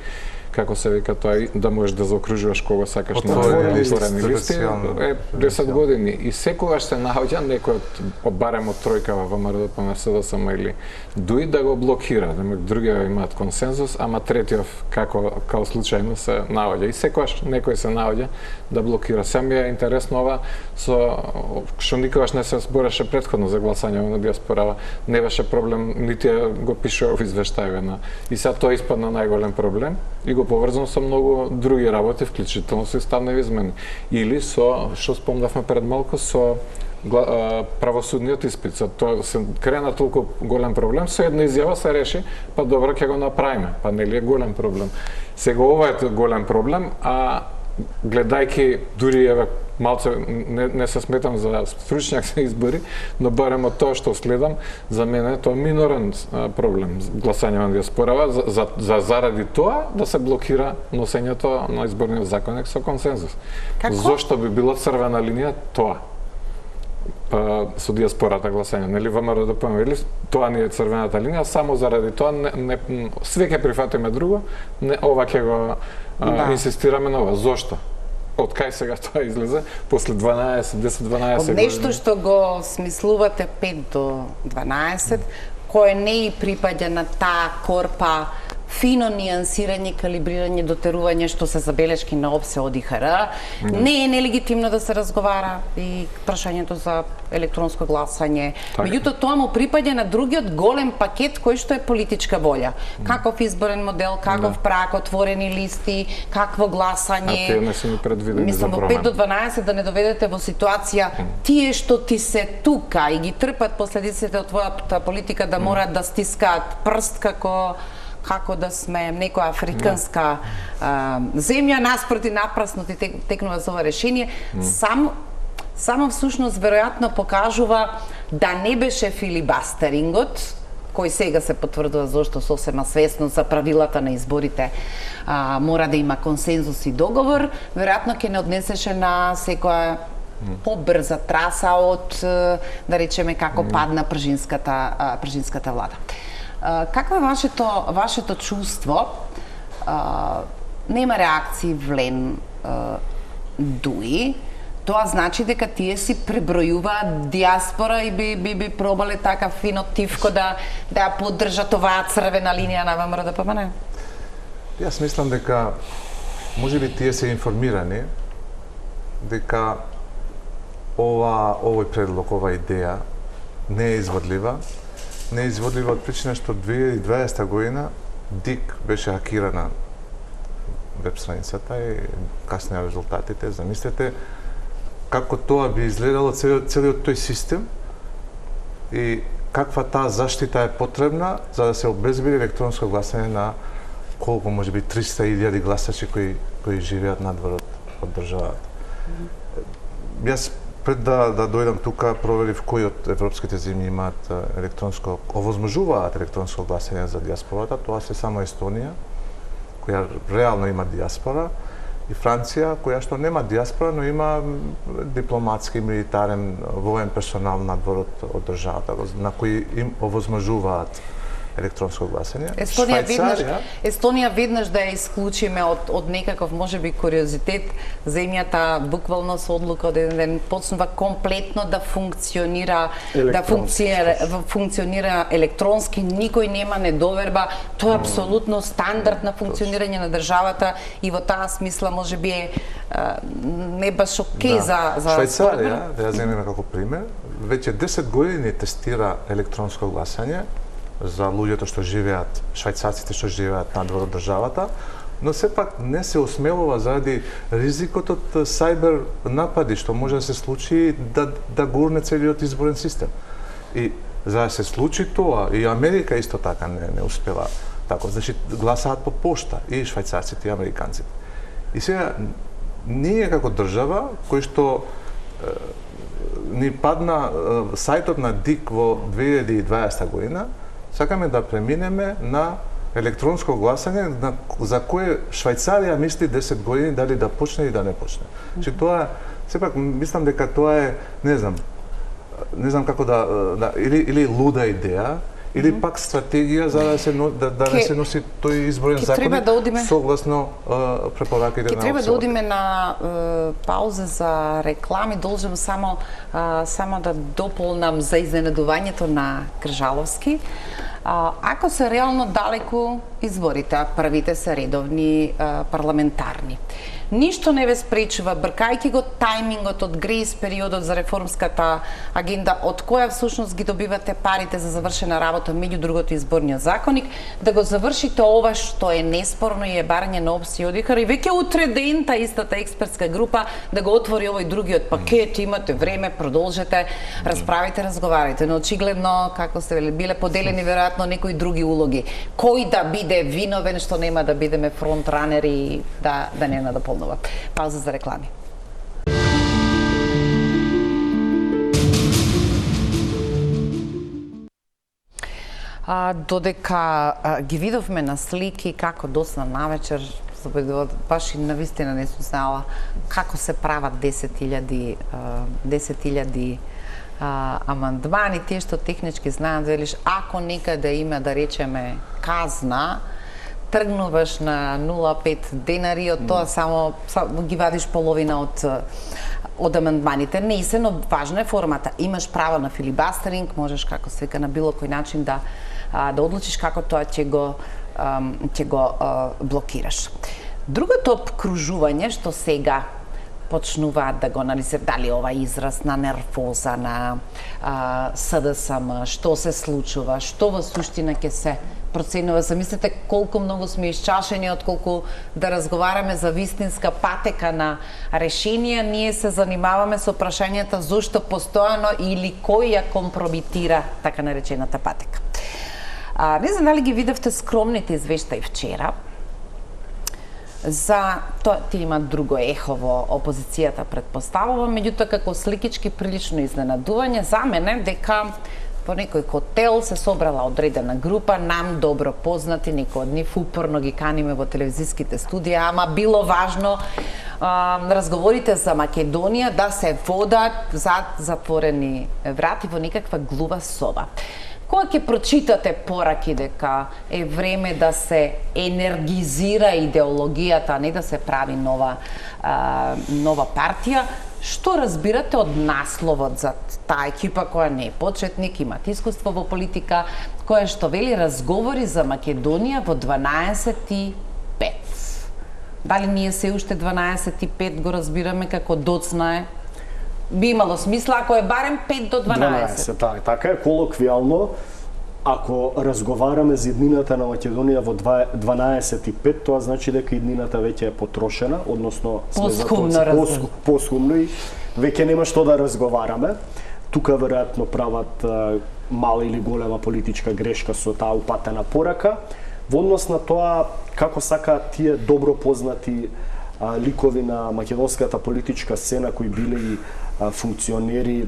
како се вика тоа, да можеш да заокружуваш кога сакаш на отворени листи, е 10 години. И секогаш се наоѓа некој од барем од тројка во ВМРО, СДСМ или ДУИ да го блокира. Другиот имаат консензус, ама третиот како случајно се наоѓа. И секогаш некој се наоѓа да блокира. Се ми е интересно ова со што никогаш не се збореше претходно за гласање на диаспора, не беше проблем, нити го пишува во извештајот. И сега тоа испадна најголем проблем и го поврзано со многу други работи, вклучително со ставневи измени. Или со, што спомнавме пред малку, со правосудниот испит. Тоа се крена толку голем проблем, со една изјава се реши, па добро ќе го направиме, па нели е голем проблем. Сега ова е голем проблем, а гледајќи дури еве малце не се сметам за стручњак за избори, но барем од тоа што следам, за мене тоа е минорен проблем гласање на диаспорава, заради тоа да се блокира носењето на изборниот законник со консензус. Зошто би било црвена линија тоа? Со диаспората гласање, нели ВМРО ДПМ, или тоа не е црвената линија, само заради тоа све ќе прифатиме друго, ова ќе го инсистираме на ова. Зошто? Од кај сега тоа излезе после 10-12 години? Од нешто што го смислувате 5 до 12, кое не и припаѓа на таа корпа фино нијансирање, калибрирање, дотерување што се забелешки на опција ОДХР. Не е нелегитимно да се разговара и прашањето за електронско гласање. Меѓутоа тоа му припаѓа на другиот голем пакет кој што е политичка волја. Каков изборен модел, каков праг, отворени листи, какво гласање. А тие не се предвидени за промена. Мислам, во 5 до 12 да не доведете во ситуација тие што ти се тука и ги трпат последиците од твојата политика да мораат да стискаат прст како да сме некоја африканска земја, наспроти напраснати текнува за ова решение, само всушност веројатно покажува да не беше филибастерингот, кој сега се потврдува зашто сосема свесно за правилата на изборите мора да има консензус и договор, веројатно ќе не однесеше на секоја побрза траса од, да речеме, како падна пржинската влада. Какво е вашето чувство? Нема реакции влен дуи. Тоа значи дека тие си пребројуваат диаспора и би пробале така финотивко да ја поддржат оваа црвена линија на ВМРО-ДПМН? Јас мислам дека можеби тие се информирани дека овој предлог, ова идеја не е изводлива. Не е изводлива од причина што 2020 година ДИК беше хакирана веб страницата и каснеа резултатите. Замислете како тоа би изгледало целиот тој систем и каква таа заштита е потребна за да се обезбеди електронско гласање на колку, можеби 300.000 гласачи кои живеат надвор од државата. Јас пред да дојдам тука проверив кои од европските земји имаат електронско, овозможуваат електронско гласање за диаспората. Тоа се само Естонија, која реално има диаспора, и Франција, која што нема диаспора, но има дипломатски, милитарен, воен персонал надвор од државата, на кои им овозможуваат електронско гласање. Естонија веднаш да ја исклучиме од некаков можеби куриозитет, земјата буквално со одлука од еден ден почнува комплетно да функционира електронски, никој нема недоверба, тоа е апсолутно стандард на функционирање на државата и во таа смисла можеби е не баш окей за Швајцарија, да ја земеме како пример, веќе 10 години тестира електронско гласање за луѓето што живеат, швајцарците што живеат надвор од државата, но сепак не се осмелува заради ризикот од сајбер напади што може да се случи да гурне целиот изборен систем. И за да се случи тоа, и Америка исто така не успела тако, значи гласаат по пошта и швајцарците и американците. И сега ние како држава кој што ни падна сајтот на ДИК во 2020 година, сакаме да преминеме на електронско гласање за кое Швајцарија мисли 10 години дали да почне или да не почне. Значи тоа сепак мислам дека тоа е, не знам како или луда идеја, или пак стратегија за да не се носи тој изборен законник согласно препораките на ОСО. Ќе треба да одиме на пауза за реклами. Должам само да дополнам за изненадувањето на Кржаловски. Ако се реално далеку изборите, а првите се редовни парламентарни, ништо не ве спречува, бркајќи го тајмингот од грейс периодот за реформската агенда, од која всушност ги добивате парите за завршена работа, меѓу другото изборниот законник, да го завршите ова што е неспорно и е барање на опси одихар, и веќе утре ден та истата експертска група да го отвори овој другиот пакет, имате време, продолжете, расправите, разговарате, но очигледно, како сте биле поделени веројатно некои други улоги. Кој да биде виновен што нема да бидеме фронтранери и да не надополнува. Пауза за реклами. Додека ги видовме на слики како досна навечер, баш и навистина не сум знала како се прават 10.000 амандмани, тие што технички знаат, велиш, ако некаде има, да речеме, казна, тргнуваш на 0,5 денари, од тоа само ги вадиш половина од амандманите. Не се, но важна е формата. Имаш право на филибастеринг, можеш како се вика на било кој начин да одлучиш како тоа ќе го блокираш. Другото обкружување што сега почнуваат да го анализираат, дали ова израз на нервоза, на СДСМ, што се случува, што во суштина ќе се проценува. Замислете колку многу сме исчашени отколку да разговараме за вистинска патека на решенија. Ние се занимаваме со прашањата зошто постојано или кој ја компромитира така наречената патека. Не знам дали ги видевте скромните извештаи вчера. За тоа ти има друго ехо во опозицијата, предпоставувам, меѓутоа како сликички прилично изненадување за мене дека во некој хотел се собрала одредена група, нам добро познати, некој од нив упорно ги каниме во телевизиските студија, ама било важно разговорите за Македонија да се водат зад затворени врати во некаква глува соба. Кога ќе прочитате пораки дека е време да се енергизира идеологијата, а не да се прави нова партија, што разбирате од насловот за таа екипа која не е почетник, има искуство во политика, која што вели разговори за Македонија во 12:05? Дали ние се уште 12:05 го разбираме како доцна е? Би имало смисла ако е барем 5 до 12. Така е, колоквијално, ако разговараме за иднината на Македонија во 12:05, тоа значи дека иднината веќе е потрошена, односно посхумно и веќе нема што да разговараме. Тука веројатно прават мала или голема политичка грешка со таа упатена порака. Во однос на тоа како сакаат тие добро познати ликови на македонската политичка сцена кои биле и функционери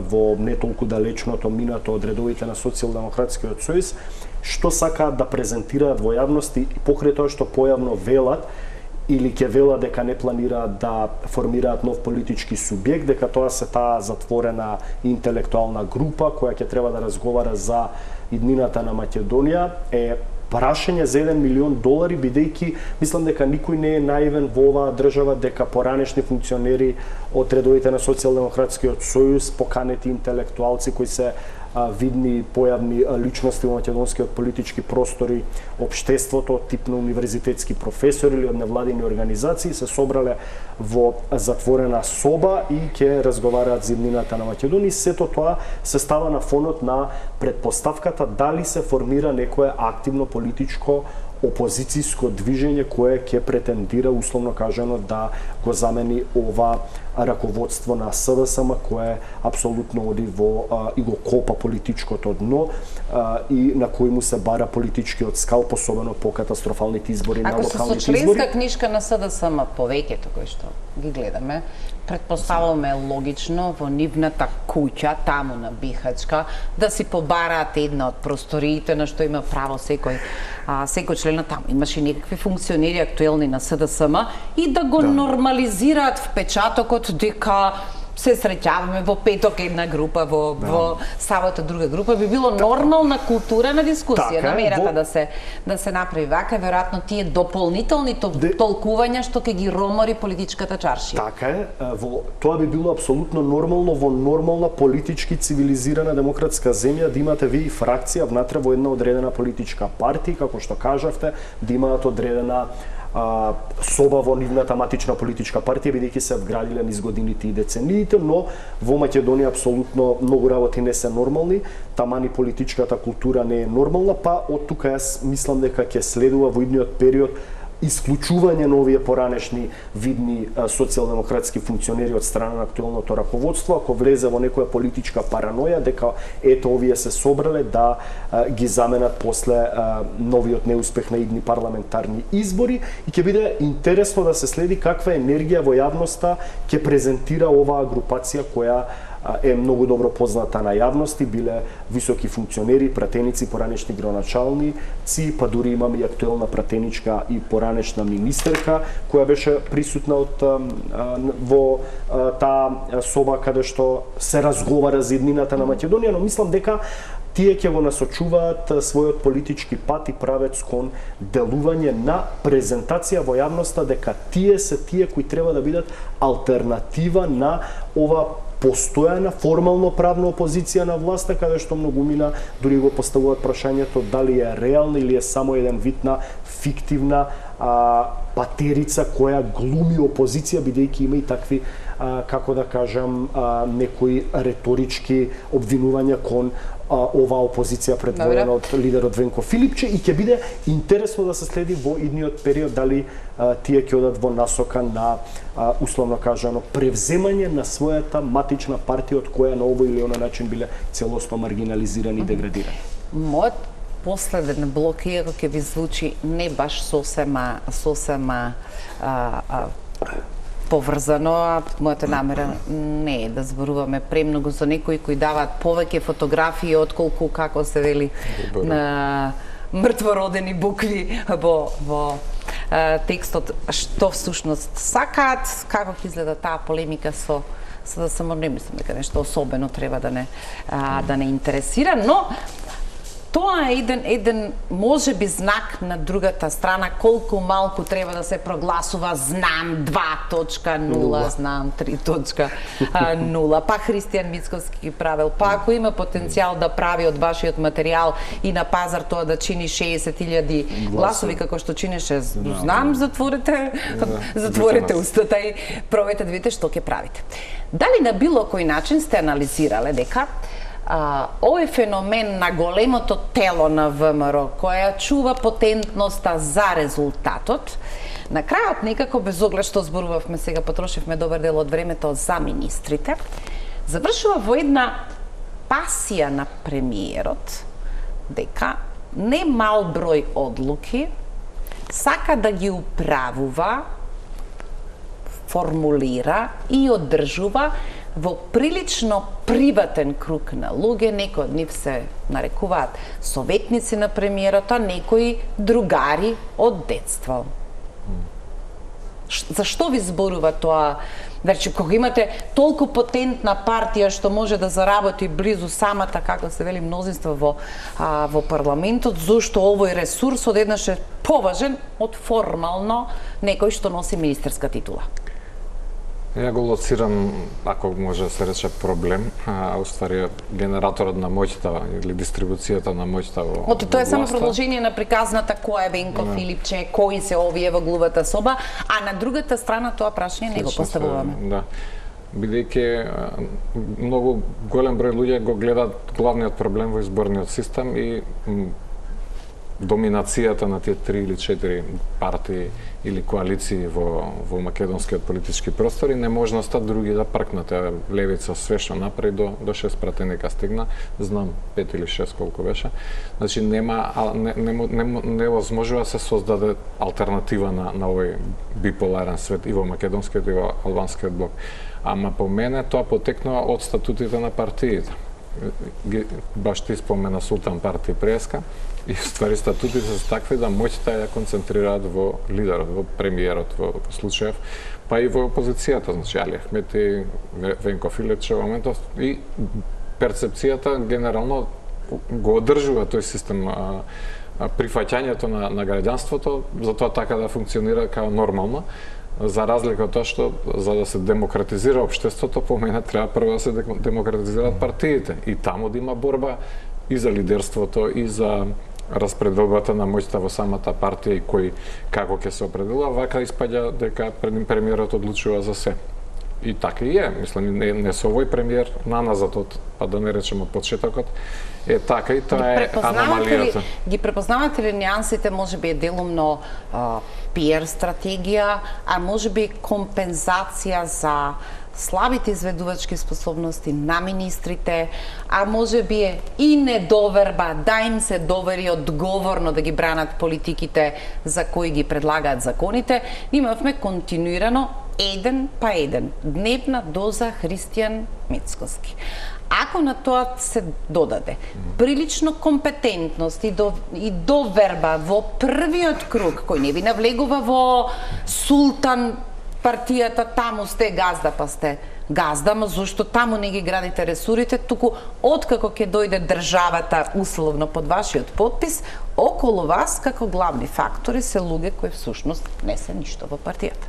во не толку далечното минато од редовите на Социјалдемократскиот сојуз, што сакаат да презентираат во јавности и покрај тоа што појавно велат или ќе велат дека не планираат да формираат нов политички субјект, дека тоа се таа затворена интелектуална група која ќе треба да разговара за иднината на Македонија, е прашање за $1 милион, бидејќи мислам дека никој не е наивен во оваа држава дека поранешни функционери од редовите на Социјалдемократскиот сојуз, поканети интелектуалци кои се видни појавни личности во македонскиот политички простори, општеството, тип на универзитетски професори или од невладини организации се собрале во затворена соба и ќе разговараат за иднината на Македонија. Сето тоа се става на фонот на предпоставката дали се формира некое активно политичко опозицијско движење кое ќе претендира, условно кажано, да го замени ова раководство на СДСМ кое апсолутно оди во и го копа политичкото дно и на кој му се бара политичкиот скалп, особено по катастрофалните избори на локалните избори. Ако се со членска книжка на СДСМ повеќето кои што ги гледаме, предпоставуваме логично во нивната куќа, таму на Бихачка, да си побараат една од просториите на што има право секој член на таму. Имаше некакви функционери актуелни на СДСМ и да го нормализираат впечатокот дека се среќаваме во петок една група, во сабота друга група, би било нормална култура на дискусија. Намерата да се направи вака, веројатно тие дополнителни толкувања што ќе ги ромори политичката чаршија. Така е, тоа би било апсолутно нормално во нормална политички цивилизирана демократска земја да имате ви фракција внатре во една одредена политичка партија, како што кажавте, да имаат одредена соба во нивната матична политичка партија, бидејќи се вградиле низ годините и децениите, но во Македонија апсолутно многу работи не се нормални, тамани политичката култура не е нормална, па од тука јас мислам дека ќе следува во идниот период исклучување на овие поранешни видни социјалдемократски функционери од страна на актуелното раководство, ако влезе во некоја политичка параноја дека ето овие се собрале да ги заменат после новиот неуспех на идни парламентарни избори, и ќе биде интересно да се следи каква енергија во јавноста ќе презентира оваа групација која е многу добро позната на јавности, биле високи функционери, пратеници, поранешни градоначалници, па дури имаме и актуелна пратеничка и поранешна министерка која беше присутна во таа соба каде што се разговара за иднината на Македонија, но мислам дека тие ќе го насочуваат својот политички пат и правец кон делување на презентација во јавноста дека тие се тие кои треба да бидат алтернатива на ова постојана формално правна опозиција на власта, каде што многумина дури го поставуваат прашањето дали е реална или е само еден вид на фиктивна патерица која глуми опозиција, бидејќи има и такви, како да кажам, некои реторички обвинувања кон оваа опозиција предводена од лидерот Венко Филипче, и ќе биде интересно да се следи во идниот период дали тие ќе одат во насока на условно кажано превземање на својата матична партија од која на овој или оној начин биле целосно маргинализирани и деградирани. Мојот последен блок, иако ќе ви звучи не баш сосема поврзано, а мојата намера не е да зборуваме премногу за некои кои даваат повеќе фотографии отколку, како се вели, на мртвородени букви во текстот што всушност сакаат, како ќе изгледа таа полемика со да само не мислам дека нешто особено треба да не интересира, но тоа е еден можеби знак на другата страна колку малку треба да се прогласува знам 2.0, знам 3.0. Па Христијан Мицкоски ги правел, па ако има потенцијал да прави од вашиот материјал и на пазар тоа да чини 60.000 гласови како што чинеше знам, затворете устата и пробајте да видите што ќе правите. Дали на било кој начин сте анализирале дека овој феномен на големото тело на ВМРО, која чува потентноста за резултатот, на крајот некако без оглед што зборувавме сега, потрошивме добар дел од времето за министрите, завршува во една пасија на премиерот дека не мал број одлуки сака да ги управува, формулира и одржува во прилично приватен круг на луѓе, некои од нив се нарекуваат советници на премиерот, а некои другари од детство. Зашто ви зборува тоа? Значи, кога имате толку потентна партија што може да заработи близу самата, како се вели, мнозинство во парламентот, зошто овој ресурс одеднаш е поважен од формално некој што носи министерска титула? Ја го лоцирам, ако може да се рече проблем, уствари генераторот на моќта или дистрибуцијата на моќта во власта. Тоа е само продолжение на приказната кој е Венко Филипче, кои се овие во глувата соба, а на другата страна тоа прашање не го поставуваме. Да. Бидејќи многу голем број луѓе го гледаат главниот проблем во изборниот систем и доминацијата на тие 3 или 4 партии или коалиции во македонскиот политички простор и неможноста други да пркнат. Левица све што направи до 6 пратеника стигна, знам 5 или 6 колку беше. Значи не возможува да се создаде алтернатива на овој биполарен свет и во македонскиот и во албанскиот блок. Ама по мене тоа потекнува од статутите на партиите. Баш ти спомена Султан партија Преска, и ствари статутите се такви да моќта ја концентрираат во лидерот, во премиерот во случајов, па и во опозицијата, значи Али Ахмет и Венко Филипче во моментов, и перцепцијата генерално го одржува тој систем, прифаќањето на граѓанството, затоа така да функционира како нормално, за разлика од тоа што за да се демократизира општеството, по мене треба прво да се демократизираат партиите и таму да има борба и за лидерството и за распределбата на моќта во самата партија и кој како ќе се определува, вака испаѓа дека премиерот одлучува за се. И така и е, мислам, не со овој премиер наназад па да не речем од почетокот, е така и тоа е аномалијата. Ги препознавате ли нијансите, можеби е делумно пиар стратегија, а можеби компензација за слабите изведувачки способности на министрите, а можеби е и недоверба да им се довери одговорно да ги бранат политиките за кои ги предлагаат законите. Имавме континуирано еден па еден дневна доза Христијан Мицкоски. Ако на тоа се додаде прилично компетентност и доверба во првиот круг, кој не ви навлегува во Султан партијата, таму сте газда, па сте газда, ма зашто таму не ги градите ресурите, туку откако ќе дојде државата условно под вашиот подпис, околу вас како главни фактори се луѓе кои всушност не се ништо во партијата.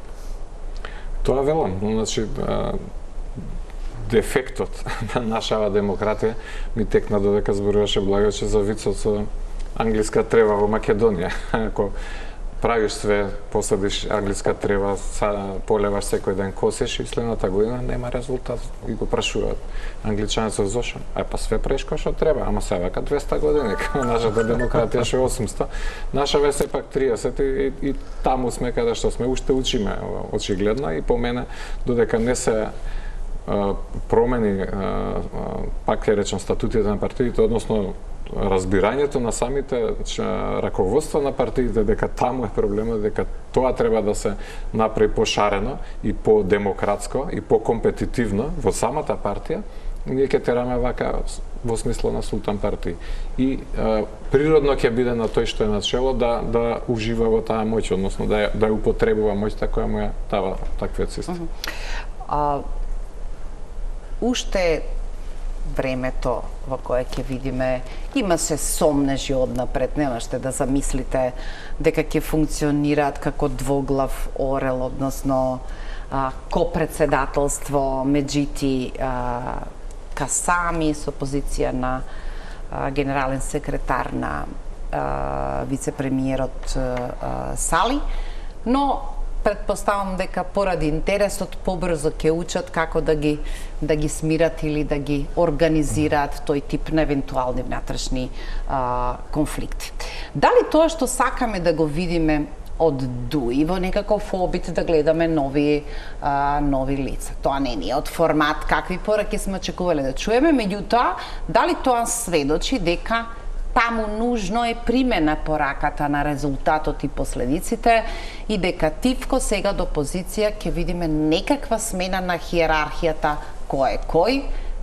Тоа велам, значи дефектот на нашава демократија ми текна додека зборуваше Благоче за вицот со англиска трева во Македонија. Ако правиш све, посадиш англиска трева, полеваш секој ден, косиш и следната година нема резултат. И го прашуваат англичанецот зошто? Па све правиш кој што треба, ама се вака 200 години, како нашата демократија ше 800, нашава е сепак 30 и таму сме каде што сме, уште учиме очигледно и по мене додека не се промени, пак ќе речем, статутите на партиите, односно разбирањето на самите раководства на партиите дека таму е проблемот, дека тоа треба да се направи пошарено и по-демократско и по-компетитивно во самата партија, ние ќе тераме вака во смисло на султан партии. И природно ќе биде на тој што е на чело да ужива во таа моќ, односно да ја употребува моќта која му ја дава таквиот систем. Уште времето во кое ќе видиме, имаше сомнежи однапред, немаште да замислите дека ќе функционираат како двоглав орел, односно копредседателство меѓути Касами со позиција на генерален секретар на вице-премиерот Сали, но предпоставам дека поради интересот побрзо ќе учат како да ги смират или да ги организираат тој тип на евентуални внатрешни конфликти. Дали тоа што сакаме да го видиме од ДУИ во некаков обид да гледаме нови лица. Тоа не е од формат какви пораки сме очекувале да чуеме, меѓутоа, дали тоа сведочи дека таму нужно е примена пораката на резултатот и последиците и дека тивко сега до позиција ќе видиме некаква смена на хиерархијата кој е кој.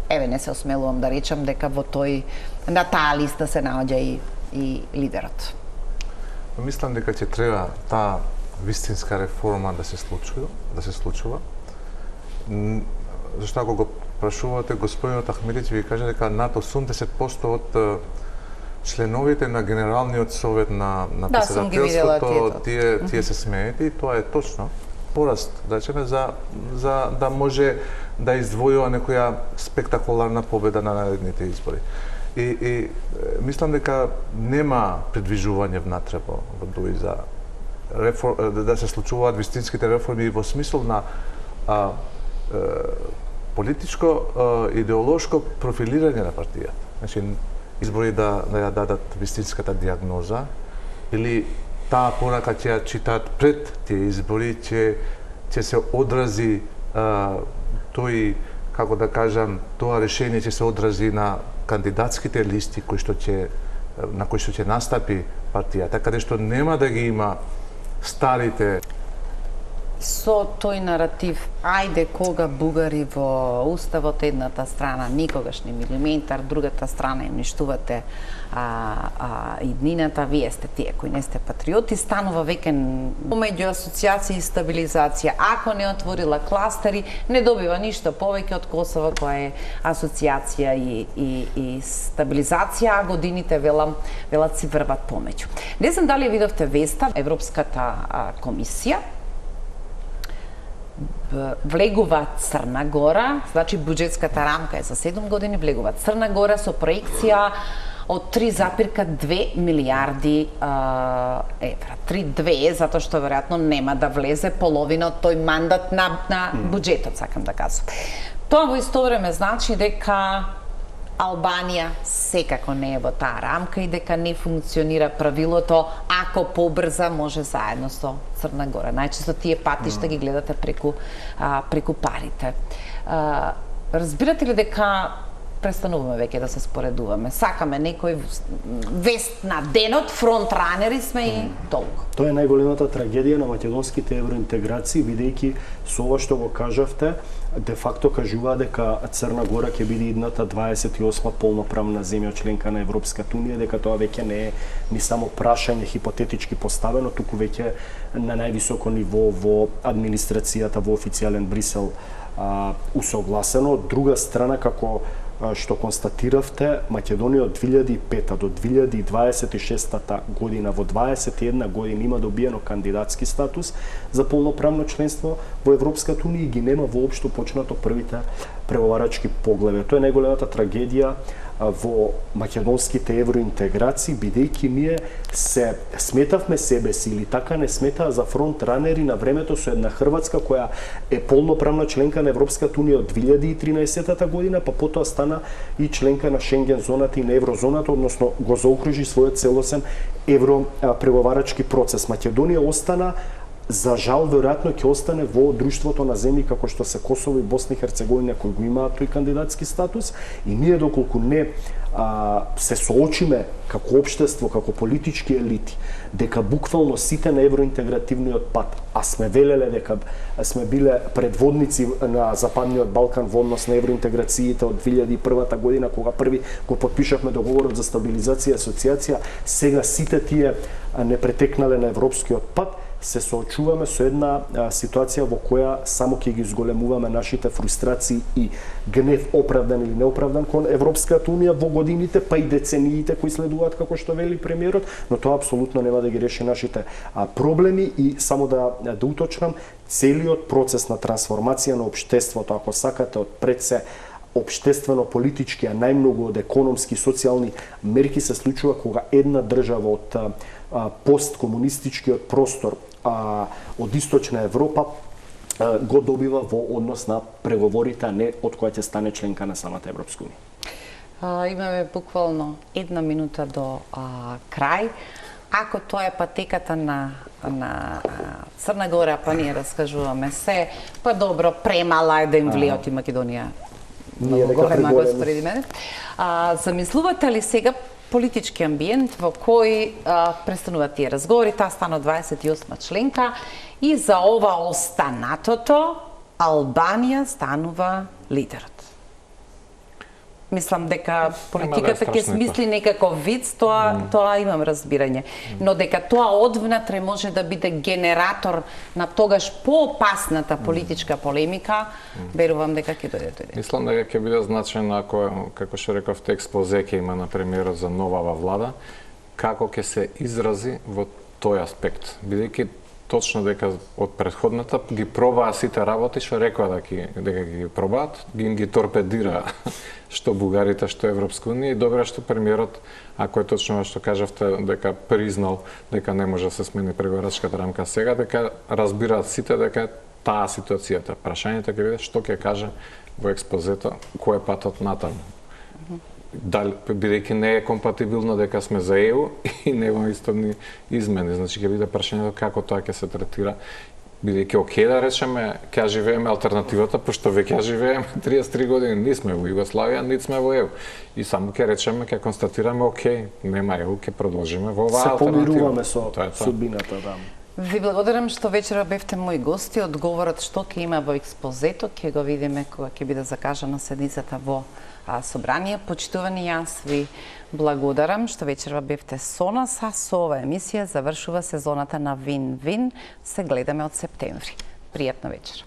Еве, не се осмелувам да речам дека на таа листа се наоѓа и лидерот. Мислам дека ќе треба таа вистинска реформа да се случува. Зашто ако го прашувате, господинот Ахмедиќ ви каже дека над 80% од членовите на Генералниот совет на председателството тие се смеете и тоа е точно пораст, да речеме, за да може да издвојува некоја спектакуларна победа на наредните избори. И мислам дека нема предвижување внатре во ДУИ за да се случуваат вистинските реформи во смисол на политичко идеолошко профилирање на партијата. Значи, избори да ја дадат вистинската диагноза или таа порака ќе ја читаат пред тие избори, ќе се одрази тој, како да кажам, тоа решение ќе се одрази на кандидатските листи на кои што ќе настапи партијата, каде што нема да ги има старите. Со тој наратив, ајде кога бугари во уставот, едната страна никогаш не милиметар, другата страна им ништувате иднината, вие сте тие кои не сте патриоти, станува веќе помеѓу асоциација и стабилизација. Ако не отворила кластери, не добива ништо повеќе од Косово, која е асоциација и стабилизација, а годините велат си врват помеѓу. Не знам дали видовте веста, Европската комисија влегува Црна Гора, значи буџетската рамка е за 7 години, влегува Црна Гора со проекција од 3,2 милиарди евра. 3,2 затоа што веројатно нема да влезе половина од тој мандат на буџетот, сакам да кажам. Тоа во исто време значи дека Албанија секако не е во таа рамка и дека не функционира правилото ако побрза може заедно со Црна Гора. Најчесто тие патишта ги гледате преку парите. Разбирате ли дека престануваме веќе да се споредуваме? Сакаме некој вест на денот, фронтранери сме и толку. Тоа е најголемата трагедија на македонските евроинтеграции, бидејќи со ова што го кажавте, де факто кажува дека Црна Гора ќе биде идната 28-ма полноправна земја членка на Европската унија, дека тоа веќе не е ни само прашање хипотетички поставено, туку веќе на највисоко ниво во администрацијата во официјален Брисел усогласено. Од друга страна, како што констатиравте, Македонија од 2005 до 2026 година во 21 година има добиено кандидатски статус за полноправно членство во Европската унија и ги нема воопшто почнато првите преговарачки поглави. Тоа е најголемата трагедија во македонските евроинтеграции, бидејќи ние се сметавме себе си или така не сметаа за фронтранери на времето со една Хрватска која е полноправна членка на Европската унија од 2013 година, па потоа стана и членка на Шенген зоната и на еврозоната, односно го заокружи својот целосен европреговарачки процес. Македонија остана за жал веројатно ќе остане во друштвото на земји како што се Косово и Босна и Херцеговина кои го имаат тој кандидатски статус, и ние доколку не се соочиме како општество, како политички елити, дека буквално сите на евроинтегративниот пат, а сме велеле дека сме биле предводници на Западниот Балкан во однос на евроинтеграциите од 2001 година, кога први го подпишавме договорот за стабилизација и асоциација, сега сите тие не претекнале на европскиот пат, се соочуваме со една ситуација во која само ќе ги изголемуваме нашите фрустрации и гнев, оправдан или неоправдан, кон Европската унија во годините, па и децениите кои следуваат, како што вели премиерот, но тоа апсолутно нема да ги реши нашите проблеми. И само да уточнам, целиот процес на трансформација на општеството, ако сакате, од пред се општествено-политички, а најмногу од економски и социјални мерки се случува кога една држава од посткомунистичкиот простор од Источна Европа го добива во однос на преговорите, а не од која ќе стане членка на самата Европска унија. Имаме буквално 1 минута до крај. Ако тоа е патеката на Црна Гора, па ние раскажуваме се, па добро, премала е да им влијат и Македонија. Многу голема преди мене. Замислувате ли сега политички амбиент во кој престануваат тие разговори, таа стана 28 членка и за ова останатото Албанија станува лидерот? Мислам дека политиката ќе смисли некаков виц, тоа имам разбирање. Но дека тоа одвнатре може да биде генератор на тогаш поопасната политичка полемика, верувам дека ќе дојде. Мислам дека ќе биде значајно ако, како што реков, експозе ќе има на премиерот за новава влада, како ќе се изрази во тој аспект. Бидејќи точно дека од претходната ги пробаа сите работи што рекоа дека ги пробаат, ги торпедира што бугарите, што Европска унија, и добро што премиерот, ако е точно што кажавте, дека признал дека не може да се смени преговарачката рамка сега, дека разбираат сите дека таа ситуацијата. Прашањето ќе биде што ќе каже во експозето, кој е патот натаму. Бидејќи не е компатибилно дека сме за ЕУ и нема истовни измени. Значи ќе биде прашањето како тоа ќе се третира. Бидејќи окей да речеме, ќе живееме алтернативата, пошто веќе живееме 33 години, не сме во Југославија, нит сме во ЕУ. И само ќе речеме, ќе констатираме окей, нема ЕУ, ќе продолжиме во оваа алтернатива. Се помируваме со судбината, да. Ви благодарам што вечера бевте мои гости. Одговорот што ќе има во експозето ќе го видиме кога ќе биде закажана седницата во собрание. Почитувани, јас ви благодарам што вечера бевте со нас, а со ова емисија завршува сезоната на Вин-Вин. Се гледаме од септември. Пријатна вечер.